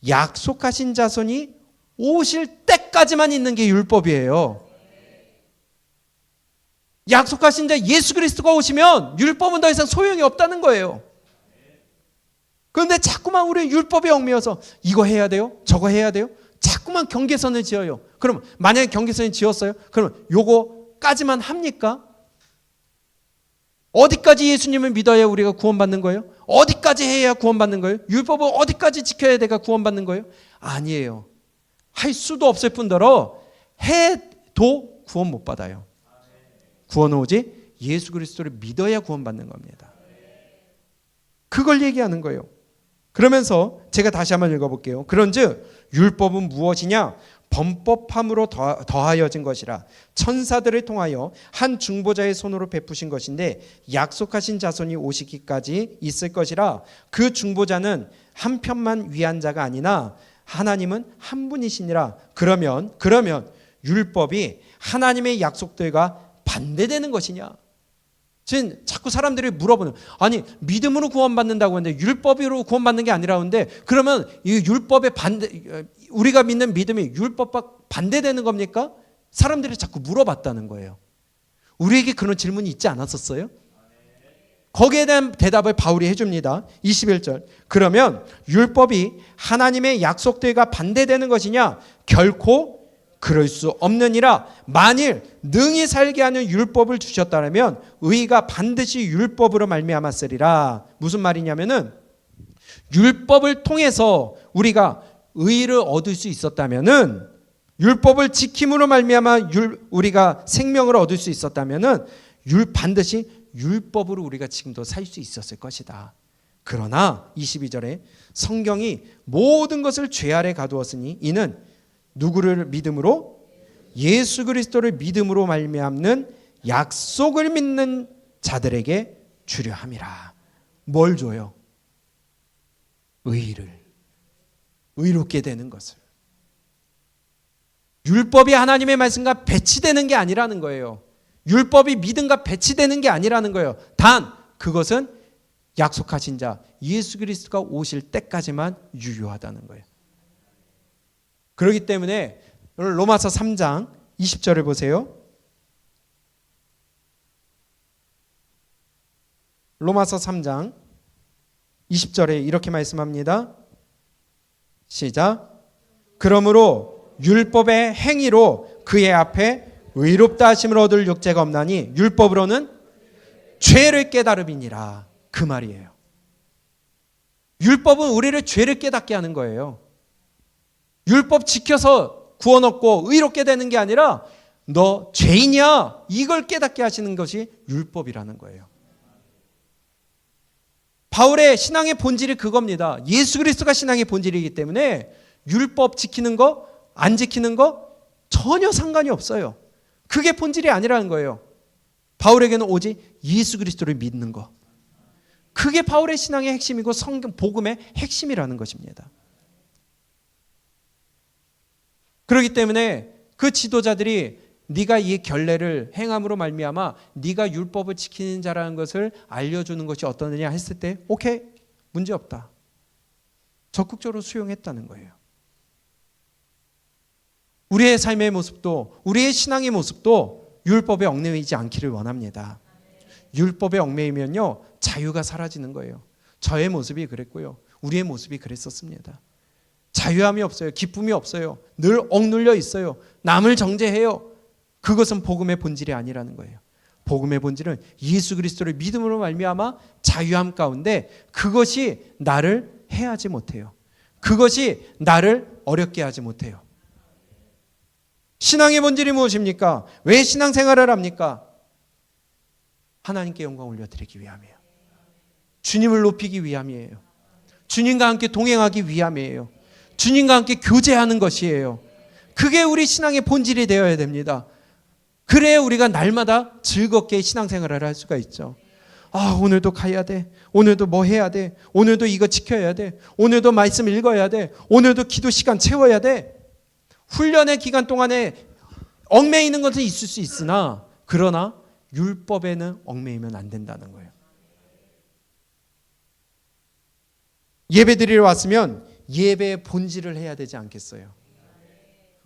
약속하신 자손이 오실 때까지만 있는 게 율법이에요. 약속하신 자 예수 그리스도가 오시면 율법은 더 이상 소용이 없다는 거예요. 그런데 자꾸만 우리 율법에 얽매여서 이거 해야 돼요? 저거 해야 돼요? 자꾸만 경계선을 지어요. 그럼 만약에 경계선을 지었어요? 그럼 요거까지만 합니까? 어디까지 예수님을 믿어야 우리가 구원받는 거예요? 어디까지 해야 구원받는 거예요? 율법을 어디까지 지켜야 내가 구원받는 거예요? 아니에요. 할 수도 없을 뿐더러 도 구원 못 받아요. 구원은 오직 예수 그리스도를 믿어야 구원받는 겁니다. 그걸 얘기하는 거예요. 그러면서 제가 다시 한번 읽어볼게요. 그런즉 율법은 무엇이냐? 범법함으로 더하여진 것이라 천사들을 통하여 한 중보자의 손으로 베푸신 것인데 약속하신 자손이 오시기까지 있을 것이라 그 중보자는 한 편만 위한 자가 아니나 하나님은 한 분이시니라. 그러면 율법이 하나님의 약속들과 반대되는 것이냐? 지금 자꾸 사람들이 물어보는, 아니 믿음으로 구원받는다고 하는데 율법으로 구원받는 게 아니라는데 그러면 이 율법의 반대, 우리가 믿는 믿음이 율법과 반대되는 겁니까? 사람들이 자꾸 물어봤다는 거예요. 우리에게 그런 질문이 있지 않았었어요? 거기에 대한 대답을 바울이 해줍니다. 21절. 그러면 율법이 하나님의 약속들과 반대되는 것이냐? 결코 그럴 수 없느니라. 만일 능히 살게 하는 율법을 주셨다면 의가 반드시 율법으로 말미암았으리라. 무슨 말이냐면은 율법을 통해서 우리가 의를 얻을 수 있었다면은, 율법을 지킴으로 말미암아 우리가 생명을 얻을 수 있었다면은 반드시 율법으로 우리가 지금도 살 수 있었을 것이다. 그러나 22절에 성경이 모든 것을 죄 아래 가두었으니 이는 누구를 믿음으로? 예수 그리스도를 믿음으로 말미암는 약속을 믿는 자들에게 주려 함이라. 뭘 줘요? 의롭게 되는 것을. 율법이 하나님의 말씀과 배치되는 게 아니라는 거예요. 율법이 믿음과 배치되는 게 아니라는 거예요. 단 그것은 약속하신 자 예수 그리스도가 오실 때까지만 유효하다는 거예요. 그렇기 때문에 로마서 3장 20절을 보세요. 로마서 3장 20절에 이렇게 말씀합니다. 시작. 그러므로 율법의 행위로 그의 앞에 의롭다 하심을 얻을 육체가 없나니 율법으로는 죄를 깨달음이니라. 그 말이에요. 율법은 우리를 죄를 깨닫게 하는 거예요. 율법 지켜서 구원 얻고 의롭게 되는 게 아니라 너 죄인이야, 이걸 깨닫게 하시는 것이 율법이라는 거예요. 바울의 신앙의 본질이 그겁니다. 예수 그리스도가 신앙의 본질이기 때문에 율법 지키는 거, 안 지키는 거 전혀 상관이 없어요. 그게 본질이 아니라는 거예요. 바울에게는 오직 예수 그리스도를 믿는 거. 그게 바울의 신앙의 핵심이고 성경 복음의 핵심이라는 것입니다. 그렇기 때문에 그 지도자들이 네가 이 결례를 행함으로 말미암아 네가 율법을 지키는 자라는 것을 알려주는 것이 어떠느냐 했을 때 오케이, 문제없다. 적극적으로 수용했다는 거예요. 우리의 삶의 모습도, 우리의 신앙의 모습도 율법에 얽매이지 않기를 원합니다. 율법에 얽매이면요 자유가 사라지는 거예요. 저의 모습이 그랬고요, 우리의 모습이 그랬었습니다. 자유함이 없어요. 기쁨이 없어요. 늘 억눌려 있어요. 남을 정죄해요. 그것은 복음의 본질이 아니라는 거예요. 복음의 본질은 예수 그리스도를 믿음으로 말미암아 자유함 가운데 그것이 나를 해하지 못해요. 그것이 나를 어렵게 하지 못해요. 신앙의 본질이 무엇입니까? 왜 신앙생활을 합니까? 하나님께 영광 올려드리기 위함이에요. 주님을 높이기 위함이에요. 주님과 함께 동행하기 위함이에요. 주님과 함께 교제하는 것이에요. 그게 우리 신앙의 본질이 되어야 됩니다. 그래야 우리가 날마다 즐겁게 신앙생활을 할 수가 있죠. 아, 오늘도 가야 돼. 오늘도 뭐 해야 돼. 오늘도 이거 지켜야 돼. 오늘도 말씀 읽어야 돼. 오늘도 기도 시간 채워야 돼. 훈련의 기간 동안에 얽매이는 것은 있을 수 있으나 그러나 율법에는 얽매이면 안 된다는 거예요. 예배 드리러 왔으면 예배의 본질을 해야 되지 않겠어요?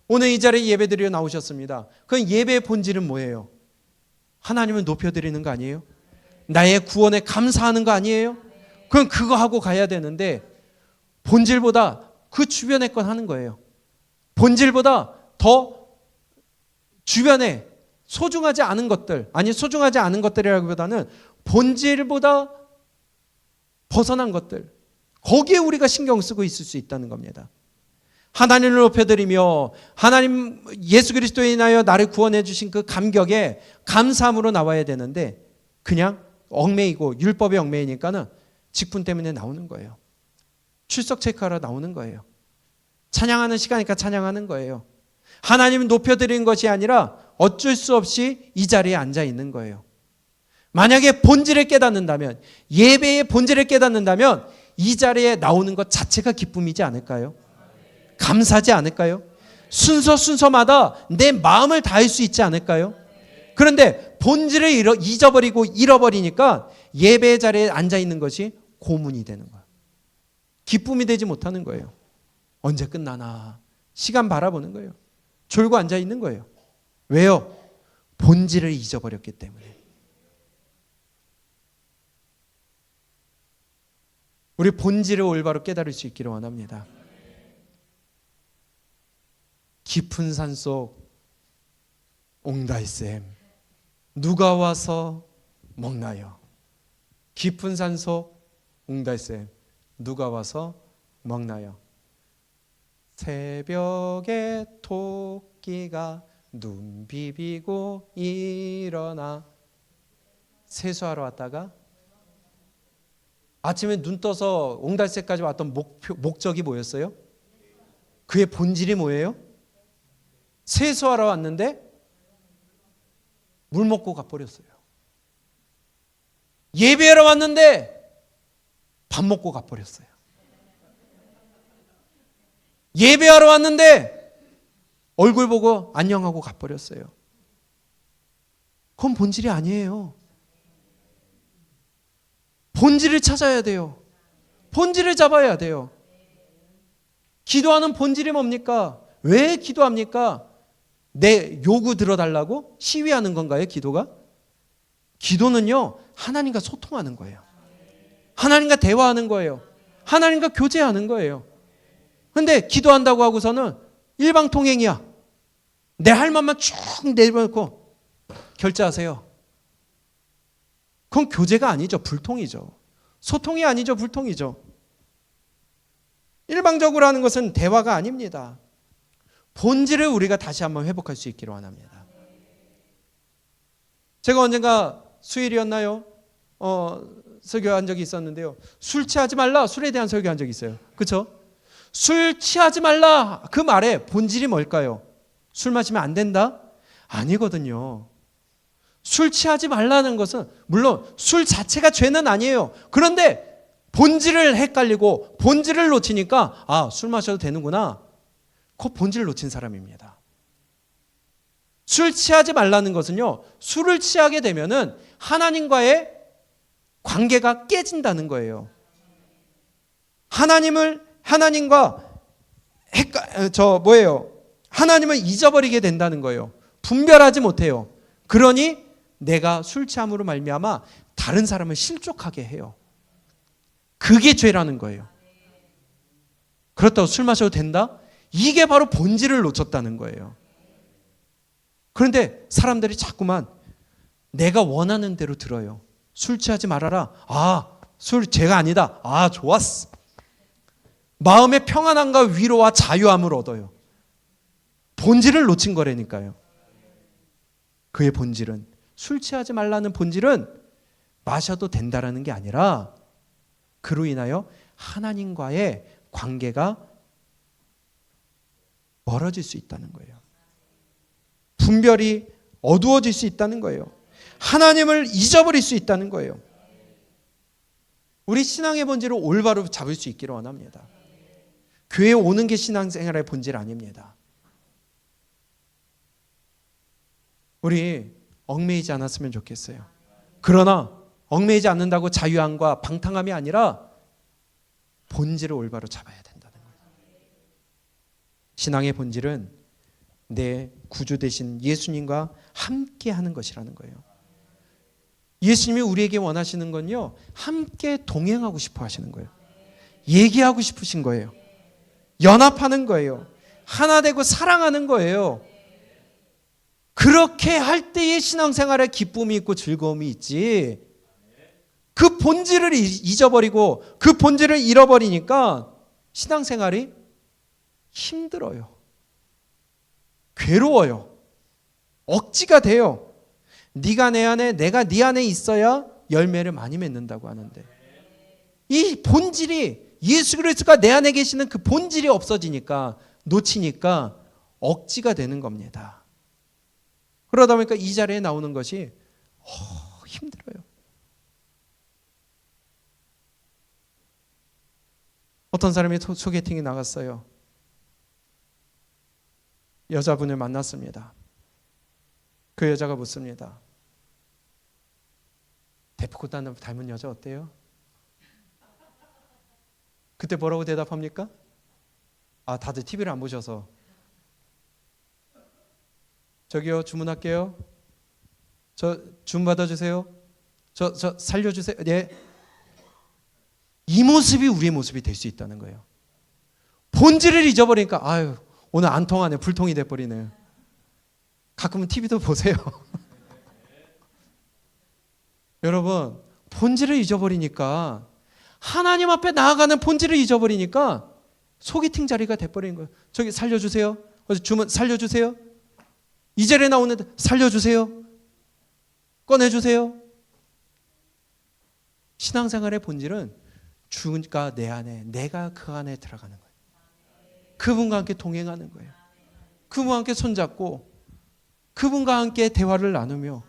오늘 이 자리에 예배 드리러 나오셨습니다. 그럼 예배의 본질은 뭐예요? 하나님을 높여드리는 거 아니에요? 나의 구원에 감사하는 거 아니에요? 그럼 그거 하고 가야 되는데 본질보다 그 주변의 건 하는 거예요. 본질보다 더 주변에 소중하지 않은 것들, 아니 소중하지 않은 것들이라기보다는 본질보다 벗어난 것들, 거기에 우리가 신경 쓰고 있을 수 있다는 겁니다. 하나님을 높여드리며 하나님 예수 그리스도에 인하여 나를 구원해 주신 그 감격에 감사함으로 나와야 되는데 그냥 얽매이고 율법에 얽매이니까는 직분 때문에 나오는 거예요. 출석 체크하러 나오는 거예요. 찬양하는 시간이니까 찬양하는 거예요. 하나님을 높여드리는 것이 아니라 어쩔 수 없이 이 자리에 앉아 있는 거예요. 만약에 본질을 깨닫는다면, 예배의 본질을 깨닫는다면 이 자리에 나오는 것 자체가 기쁨이지 않을까요? 감사하지 않을까요? 순서마다 내 마음을 다할 수 있지 않을까요? 그런데 본질을 잊어버리고 잃어버리니까 예배의 자리에 앉아 있는 것이 고문이 되는 거예요. 기쁨이 되지 못하는 거예요. 언제 끝나나 시간 바라보는 거예요. 졸고 앉아 있는 거예요. 왜요? 본질을 잊어버렸기 때문에. 우리 본질을 올바로 깨달을 수 있기를 원합니다. 깊은 산속 옹달샘 누가 와서 먹나요? 깊은 산속 옹달샘 누가 와서 먹나요? 새벽에 토끼가 눈 비비고 일어나 세수하러 왔다가 아침에 눈 떠서 옹달새까지 왔던 목적이 뭐였어요? 그의 본질이 뭐예요? 세수하러 왔는데 물 먹고 가버렸어요. 예배하러 왔는데 밥 먹고 가버렸어요. 예배하러 왔는데 얼굴 보고 안녕하고 가버렸어요. 그건 본질이 아니에요. 본질을 찾아야 돼요. 본질을 잡아야 돼요. 기도하는 본질이 뭡니까? 왜 기도합니까? 내 요구 들어달라고 시위하는 건가요? 기도가? 기도는요, 하나님과 소통하는 거예요. 하나님과 대화하는 거예요. 하나님과 교제하는 거예요. 근데 기도한다고 하고서는 일방통행이야. 내 할 말만 쭉 내려놓고 결제하세요. 그건 교제가 아니죠. 불통이죠. 소통이 아니죠. 불통이죠. 일방적으로 하는 것은 대화가 아닙니다. 본질을 우리가 다시 한번 회복할 수 있기를 원합니다. 제가 언젠가 수요일이었나요? 설교한 적이 있었는데요. 술 취하지 말라. 술에 대한 설교한 적이 있어요. 그렇죠? 술 취하지 말라. 그 말의 본질이 뭘까요? 술 마시면 안 된다? 아니거든요. 술 취하지 말라는 것은 물론 술 자체가 죄는 아니에요. 그런데 본질을 헷갈리고 본질을 놓치니까 술 마셔도 되는구나. 그 본질을 놓친 사람입니다. 술 취하지 말라는 것은요. 술을 취하게 되면은 하나님과의 관계가 깨진다는 거예요. 하나님과 하나님을 잊어버리게 된다는 거예요. 분별하지 못해요. 그러니 내가 술 취함으로 말미암아 다른 사람을 실족하게 해요. 그게 죄라는 거예요. 그렇다고 술 마셔도 된다? 이게 바로 본질을 놓쳤다는 거예요. 그런데 사람들이 자꾸만 내가 원하는 대로 들어요. 술 취하지 말아라. 술 죄가 아니다. 좋았어. 마음의 평안함과 위로와 자유함을 얻어요. 본질을 놓친 거라니까요. 그의 본질은, 술 취하지 말라는 본질은 마셔도 된다라는 게 아니라 그로 인하여 하나님과의 관계가 멀어질 수 있다는 거예요. 분별이 어두워질 수 있다는 거예요. 하나님을 잊어버릴 수 있다는 거예요. 우리 신앙의 본질을 올바로 잡을 수 있기를 원합니다. 교회에 오는 게 신앙생활의 본질 아닙니다. 우리 얽매이지 않았으면 좋겠어요. 그러나 얽매이지 않는다고 자유함과 방탕함이 아니라 본질을 올바로 잡아야 된다는 거예요. 신앙의 본질은 내 구주 되신 예수님과 함께 하는 것이라는 거예요. 예수님이 우리에게 원하시는 건요, 함께 동행하고 싶어 하시는 거예요. 얘기하고 싶으신 거예요. 연합하는 거예요. 하나 되고 사랑하는 거예요. 그렇게 할 때의 신앙생활에 기쁨이 있고 즐거움이 있지, 그 본질을 잊어버리고 그 본질을 잃어버리니까 신앙생활이 힘들어요. 괴로워요. 억지가 돼요. 네가 내 안에, 내가 네 안에 있어야 열매를 많이 맺는다고 하는데, 이 본질이, 예수 그리스도가 내 안에 계시는 그 본질이 없어지니까, 놓치니까 억지가 되는 겁니다. 그러다 보니까 이 자리에 나오는 것이 힘들어요. 어떤 사람이 소개팅이 나갔어요. 여자분을 만났습니다. 그 여자가 묻습니다. 데프콘 닮은 여자 어때요? 그때 뭐라고 대답합니까? 다들 TV를 안 보셔서. 저기요, 주문할게요. 저 주문 받아주세요. 저 살려주세요. 네. 이 모습이 우리의 모습이 될 수 있다는 거예요. 본질을 잊어버리니까 오늘 안 통하네, 불통이 돼버리네. 가끔은 TV도 보세요. 여러분, 본질을 잊어버리니까, 하나님 앞에 나아가는 본질을 잊어버리니까 소개팅 자리가 돼버리는 거예요. 저기 살려주세요. 주문 살려주세요. 이 자리에 나오는데 살려주세요. 꺼내주세요. 신앙생활의 본질은 주가 내 안에, 내가 그 안에 들어가는 거예요. 그분과 함께 동행하는 거예요. 그분과 함께 손잡고, 그분과 함께 대화를 나누며,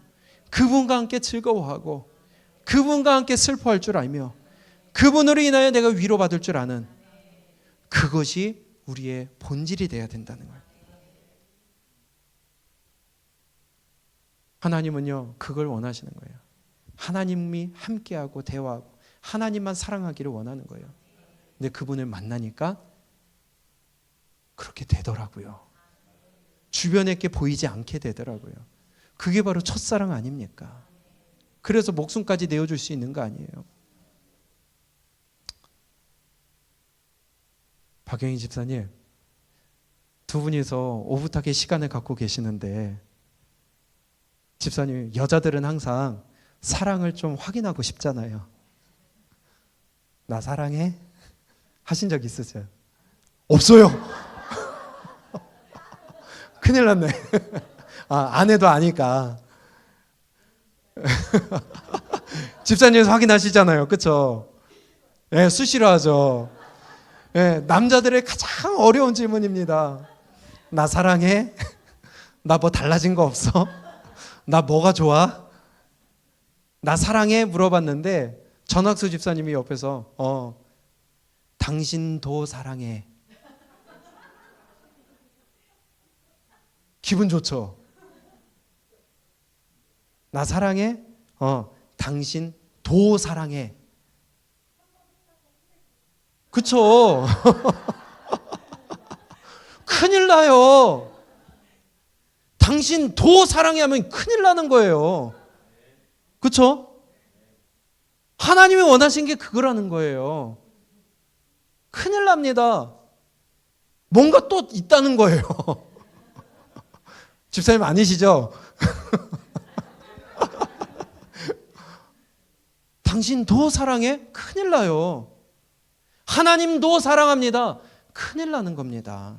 그분과 함께 즐거워하고, 그분과 함께 슬퍼할 줄 알며, 그분으로 인하여 내가 위로받을 줄 아는, 그것이 우리의 본질이 되어야 된다는 거예요. 하나님은요, 그걸 원하시는 거예요. 하나님이 함께하고 대화하고 하나님만 사랑하기를 원하는 거예요. 근데 그분을 만나니까 그렇게 되더라고요. 주변에게 보이지 않게 되더라고요. 그게 바로 첫사랑 아닙니까? 그래서 목숨까지 내어줄 수 있는 거 아니에요? 박영희 집사님, 두 분이서 오붓하게 시간을 갖고 계시는데, 집사님, 여자들은 항상 사랑을 좀 확인하고 싶잖아요. 나 사랑해? 하신 적 있으세요? 없어요. 큰일 났네. 아내도 아니까. 집사님에서 확인하시잖아요. 그렇죠? 네, 수시로 하죠. 네, 남자들의 가장 어려운 질문입니다. 나 사랑해? 나 뭐 달라진 거 없어? 나 뭐가 좋아? 나 사랑해? 물어봤는데 전학수 집사님이 옆에서 당신도 사랑해. 기분 좋죠? 나 사랑해? 당신도 사랑해. 그쵸? 큰일 나요. 당신도 사랑해 하면 큰일 나는 거예요. 그쵸? 하나님이 원하신 게 그거라는 거예요. 큰일 납니다. 뭔가 또 있다는 거예요. 집사님 아니시죠? 당신도 사랑해? 큰일 나요. 하나님도 사랑합니다. 큰일 나는 겁니다.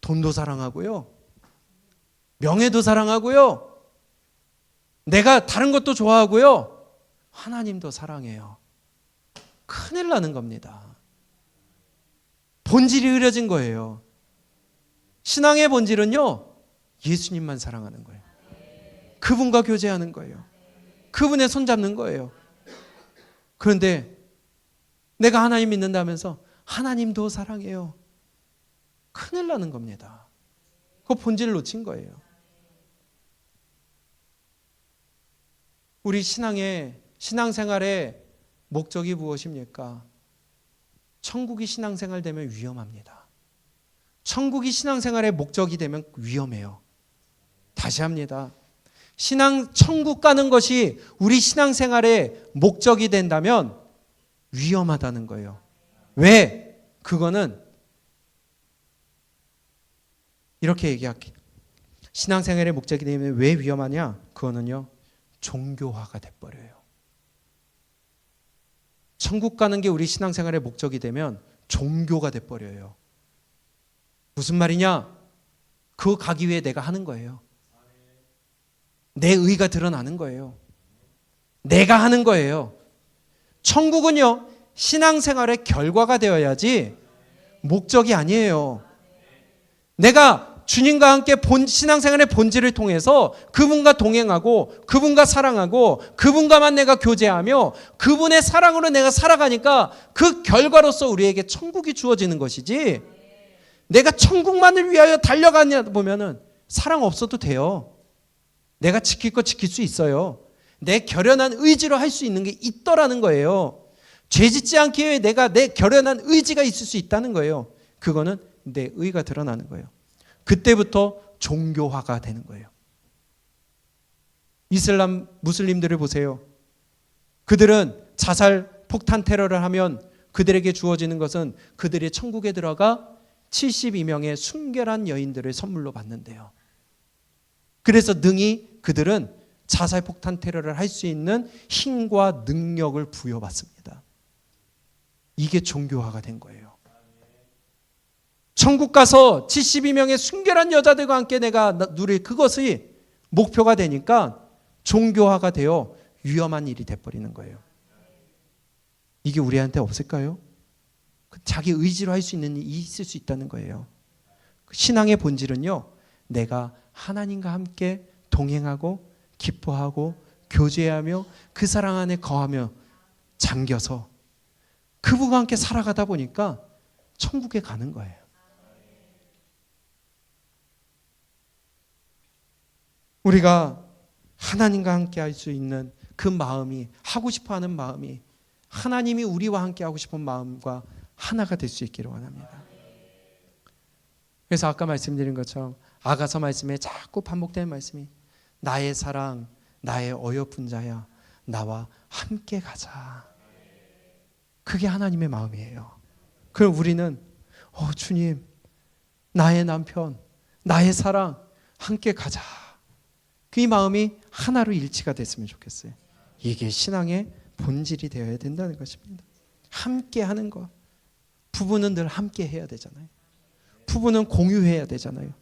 돈도 사랑하고요. 명예도 사랑하고요. 내가 다른 것도 좋아하고요. 하나님도 사랑해요. 큰일 나는 겁니다. 본질이 흐려진 거예요. 신앙의 본질은요, 예수님만 사랑하는 거예요. 그분과 교제하는 거예요. 그분의 손잡는 거예요. 그런데 내가 하나님 믿는다면서 하나님도 사랑해요. 큰일 나는 겁니다. 그 본질을 놓친 거예요. 우리 신앙생활의 목적이 무엇입니까? 천국이 신앙생활 되면 위험합니다. 천국이 신앙생활의 목적이 되면 위험해요. 다시 합니다. 천국 가는 것이 우리 신앙생활의 목적이 된다면 위험하다는 거예요. 왜? 그거는 이렇게 얘기할게요. 신앙생활의 목적이 되면 왜 위험하냐? 그거는요, 종교화가 돼버려요. 천국 가는 게 우리 신앙생활의 목적이 되면 종교가 돼버려요. 무슨 말이냐? 그거 가기 위해 내가 하는 거예요. 내 의가 드러나는 거예요. 내가 하는 거예요. 천국은요, 신앙생활의 결과가 되어야지 목적이 아니에요. 내가 주님과 함께 신앙생활의 본질을 통해서 그분과 동행하고 그분과 사랑하고 그분과만 내가 교제하며 그분의 사랑으로 내가 살아가니까 그 결과로서 우리에게 천국이 주어지는 것이지, 내가 천국만을 위하여 달려가냐 보면은 사랑 없어도 돼요. 내가 지킬 거 지킬 수 있어요. 내 결연한 의지로 할 수 있는 게 있더라는 거예요. 죄 짓지 않기 위해 내가 내 결연한 의지가 있을 수 있다는 거예요. 그거는 내 의가 드러나는 거예요. 그때부터 종교화가 되는 거예요. 이슬람 무슬림들을 보세요. 그들은 자살 폭탄 테러를 하면 그들에게 주어지는 것은 그들이 천국에 들어가 72명의 순결한 여인들을 선물로 받는데요. 그래서 능히 그들은 자살 폭탄 테러를 할 수 있는 힘과 능력을 부여받습니다. 이게 종교화가 된 거예요. 천국 가서 72명의 순결한 여자들과 함께 내가 누릴 그것이 목표가 되니까 종교화가 되어 위험한 일이 돼버리는 거예요. 이게 우리한테 없을까요? 자기 의지로 할 수 있는 일이 있을 수 있다는 거예요. 신앙의 본질은요, 내가 하나님과 함께 동행하고 기뻐하고 교제하며 그 사랑 안에 거하며 잠겨서 그분과 함께 살아가다 보니까 천국에 가는 거예요. 우리가 하나님과 함께 할 수 있는 그 마음이, 하고 싶어하는 마음이 하나님이 우리와 함께 하고 싶은 마음과 하나가 될 수 있기를 원합니다. 그래서 아까 말씀드린 것처럼 아가서 말씀에 자꾸 반복되는 말씀이 나의 사랑, 나의 어여쁜 자야, 나와 함께 가자. 그게 하나님의 마음이에요. 그럼 우리는 주님, 나의 남편, 나의 사랑 함께 가자. 그 마음이 하나로 일치가 됐으면 좋겠어요. 이게 신앙의 본질이 되어야 된다는 것입니다. 함께 하는 것. 부부는 늘 함께 해야 되잖아요. 부부는 공유해야 되잖아요.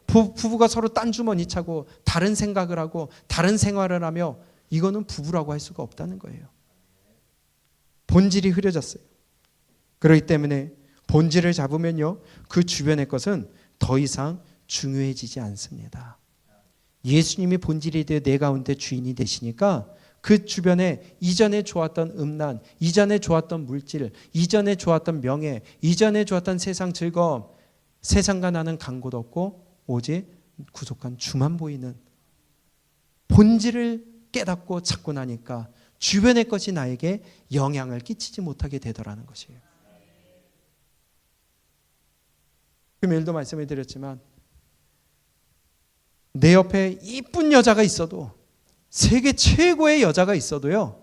부부가 서로 딴 주머니 차고 다른 생각을 하고 다른 생활을 하며 이거는 부부라고 할 수가 없다는 거예요. 본질이 흐려졌어요. 그렇기 때문에 본질을 잡으면요, 그 주변의 것은 더 이상 중요해지지 않습니다. 예수님이 본질이 되어 내 가운데 주인이 되시니까 그 주변에 이전에 좋았던 음란, 이전에 좋았던 물질, 이전에 좋았던 명예, 이전에 좋았던 세상 즐거움, 세상과 나는 간 곳 없고 오직 구속한 주만 보이는 본질을 깨닫고 찾고 나니까 주변의 것이 나에게 영향을 끼치지 못하게 되더라는 것이에요. 금요일도 말씀을 드렸지만 내 옆에 이쁜 여자가 있어도, 세계 최고의 여자가 있어도요,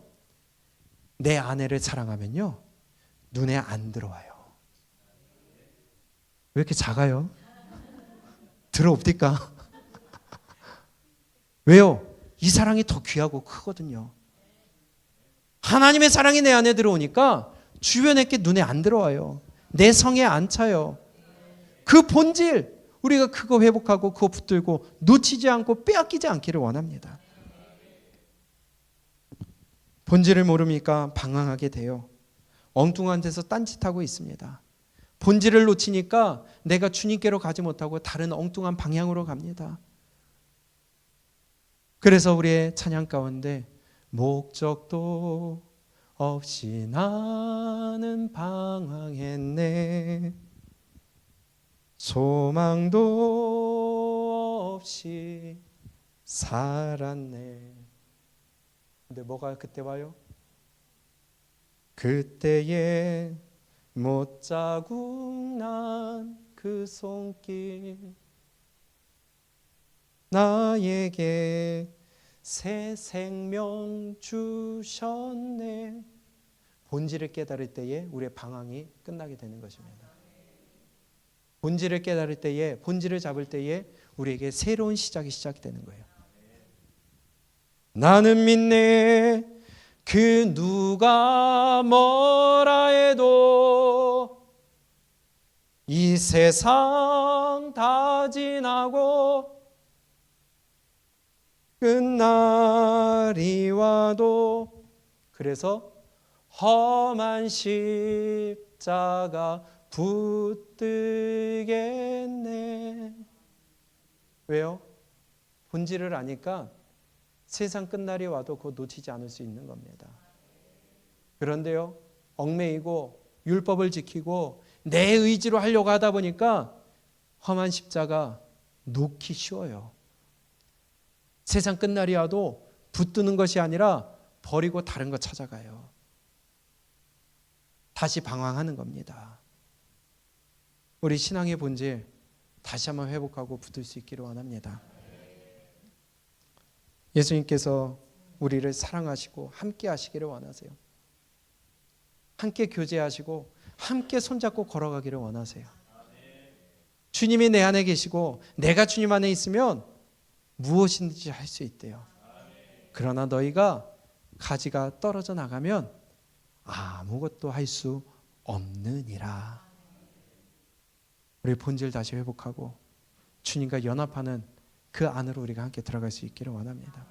내 아내를 사랑하면요 눈에 안 들어와요. 왜 이렇게 작아요? 들어옵니까? 왜요? 이 사랑이 더 귀하고 크거든요. 하나님의 사랑이 내 안에 들어오니까 주변의 게 눈에 안 들어와요. 내 성에 안 차요. 그 본질, 우리가 그거 회복하고 그거 붙들고 놓치지 않고 빼앗기지 않기를 원합니다. 본질을 모르니까 방황하게 돼요. 엉뚱한 데서 딴짓하고 있습니다. 본질을 놓치니까 내가 주님께로 가지 못하고 다른 엉뚱한 방향으로 갑니다. 그래서 우리의 찬양 가운데 목적도 없이 나는 방황했네, 소망도 없이 살았네. 근데 뭐가 그때 와요? 그때에 못자국 난 그 손길, 나에게 새 생명 주셨네. 본질을 깨달을 때에 우리의 방황이 끝나게 되는 것입니다. 본질을 깨달을 때에, 본질을 잡을 때에 우리에게 새로운 시작이 시작되는 거예요. 나는 믿네, 그 누가 뭐라 해도 이 세상 다 지나고 끝날이 와도 그래서 험한 십자가 붙들겠네. 왜요? 본질을 아니까 세상 끝날이 와도 그거 놓치지 않을 수 있는 겁니다. 그런데요, 얽매이고 율법을 지키고 내 의지로 하려고 하다 보니까 험한 십자가 놓기 쉬워요. 세상 끝날이 와도 붙드는 것이 아니라 버리고 다른 거 찾아가요. 다시 방황하는 겁니다. 우리 신앙의 본질 다시 한번 회복하고 붙들 수 있기를 원합니다. 예수님께서 우리를 사랑하시고 함께 하시기를 원하세요. 함께 교제하시고 함께 손잡고 걸어가기를 원하세요. 주님이 내 안에 계시고 내가 주님 안에 있으면 무엇인지 할 수 있대요. 그러나 너희가 가지가 떨어져 나가면 아무것도 할 수 없느니라. 우리 본질 다시 회복하고 주님과 연합하는 그 안으로 우리가 함께 들어갈 수 있기를 원합니다.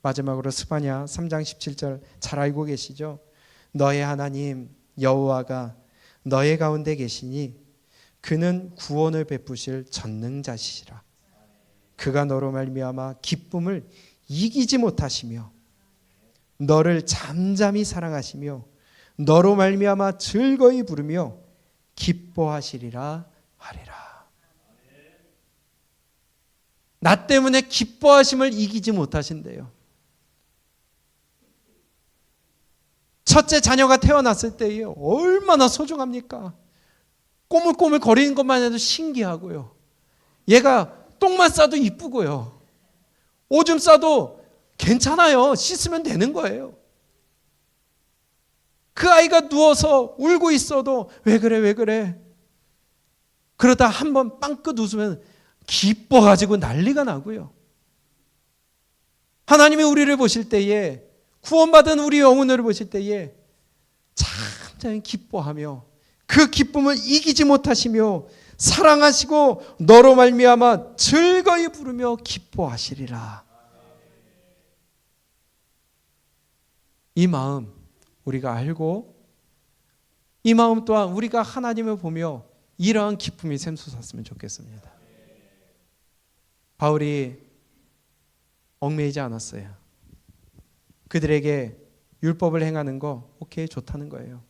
마지막으로 스바냐 3장 17절 잘 알고 계시죠? 너의 하나님 여호와가 너의 가운데 계시니 그는 구원을 베푸실 전능자시라. 그가 너로 말미암아 기쁨을 이기지 못하시며 너를 잠잠히 사랑하시며 너로 말미암아 즐거이 부르며 기뻐하시리라 하리라. 나 때문에 기뻐하심을 이기지 못하신대요. 첫째 자녀가 태어났을 때에 얼마나 소중합니까? 꼬물꼬물 거리는 것만 해도 신기하고요. 얘가 똥만 싸도 이쁘고요. 오줌 싸도 괜찮아요. 씻으면 되는 거예요. 그 아이가 누워서 울고 있어도 왜 그래 왜 그래. 그러다 한번 빵긋 웃으면 기뻐가지고 난리가 나고요. 하나님이 우리를 보실 때에 구원받은 우리 영혼을 보실 때에 참 기뻐하며 그 기쁨을 이기지 못하시며 사랑하시고 너로 말미암아 즐거이 부르며 기뻐하시리라. 이 마음 우리가 알고 이 마음 또한 우리가 하나님을 보며 이러한 기쁨이 샘솟았으면 좋겠습니다. 바울이 얽매이지 않았어요. 그들에게 율법을 행하는 거 오케이 좋다는 거예요.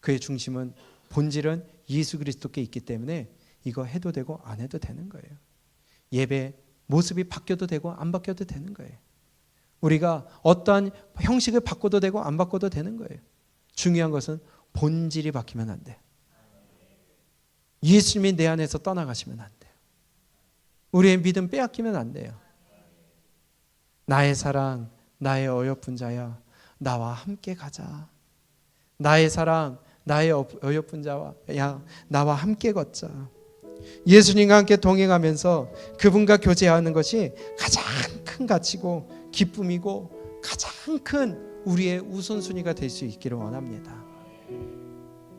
그의 중심은 본질은 예수 그리스도께 있기 때문에 이거 해도 되고 안 해도 되는 거예요. 예배 모습이 바뀌어도 되고 안 바뀌어도 되는 거예요. 우리가 어떠한 형식을 바꿔도 되고 안 바꿔도 되는 거예요. 중요한 것은 본질이 바뀌면 안 돼요. 예수님이 내 안에서 떠나가시면 안 돼요. 우리의 믿음 빼앗기면 안 돼요. 나의 사랑, 나의 어여쁜 자야, 나와 함께 가자. 나의 사랑, 나의 어여쁜 자와 야, 나와 함께 걷자. 예수님과 함께 동행하면서 그분과 교제하는 것이 가장 큰 가치고 기쁨이고 가장 큰 우리의 우선순위가 될 수 있기를 원합니다.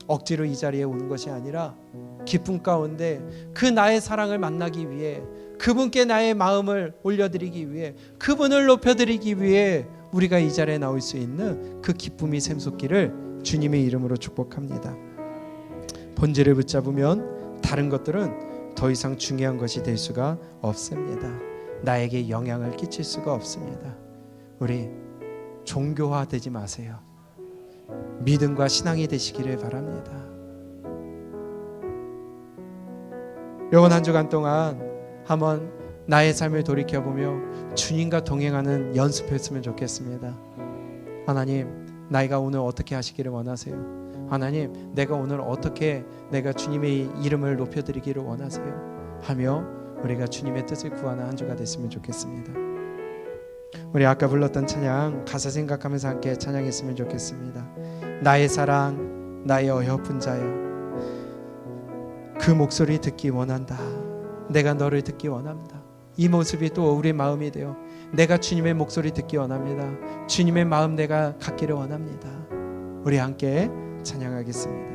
억지로 이 자리에 오는 것이 아니라 기쁨 가운데 그 나의 사랑을 만나기 위해 그분께 나의 마음을 올려드리기 위해 그분을 높여드리기 위해 우리가 이 자리에 나올 수 있는 그 기쁨이 샘솟기를 주님의 이름으로 축복합니다. 본질을 붙잡으면 다른 것들은 더 이상 중요한 것이 될 수가 없습니다. 나에게 영향을 끼칠 수가 없습니다. 우리 종교화되지 마세요. 믿음과 신앙이 되시기를 바랍니다. 이번 한 주간 동안 한번 나의 삶을 돌이켜보며 주님과 동행하는 연습했으면 좋겠습니다. 하나님, 나이가 오늘 어떻게 하시기를 원하세요? 하나님, 내가 오늘 어떻게 내가 주님의 이름을 높여드리기를 원하세요? 하며 우리가 주님의 뜻을 구하는 한 주가 됐으면 좋겠습니다. 우리 아까 불렀던 찬양 가사 생각하면서 함께 찬양했으면 좋겠습니다. 나의 사랑, 나의 어여쁜 자여, 그 목소리 듣기 원한다. 내가 너를 듣기 원합니다. 이 모습이 또 우리 마음이 되어 내가 주님의 목소리 듣기 원합니다. 주님의 마음 내가 갖기를 원합니다. 우리 함께 찬양하겠습니다.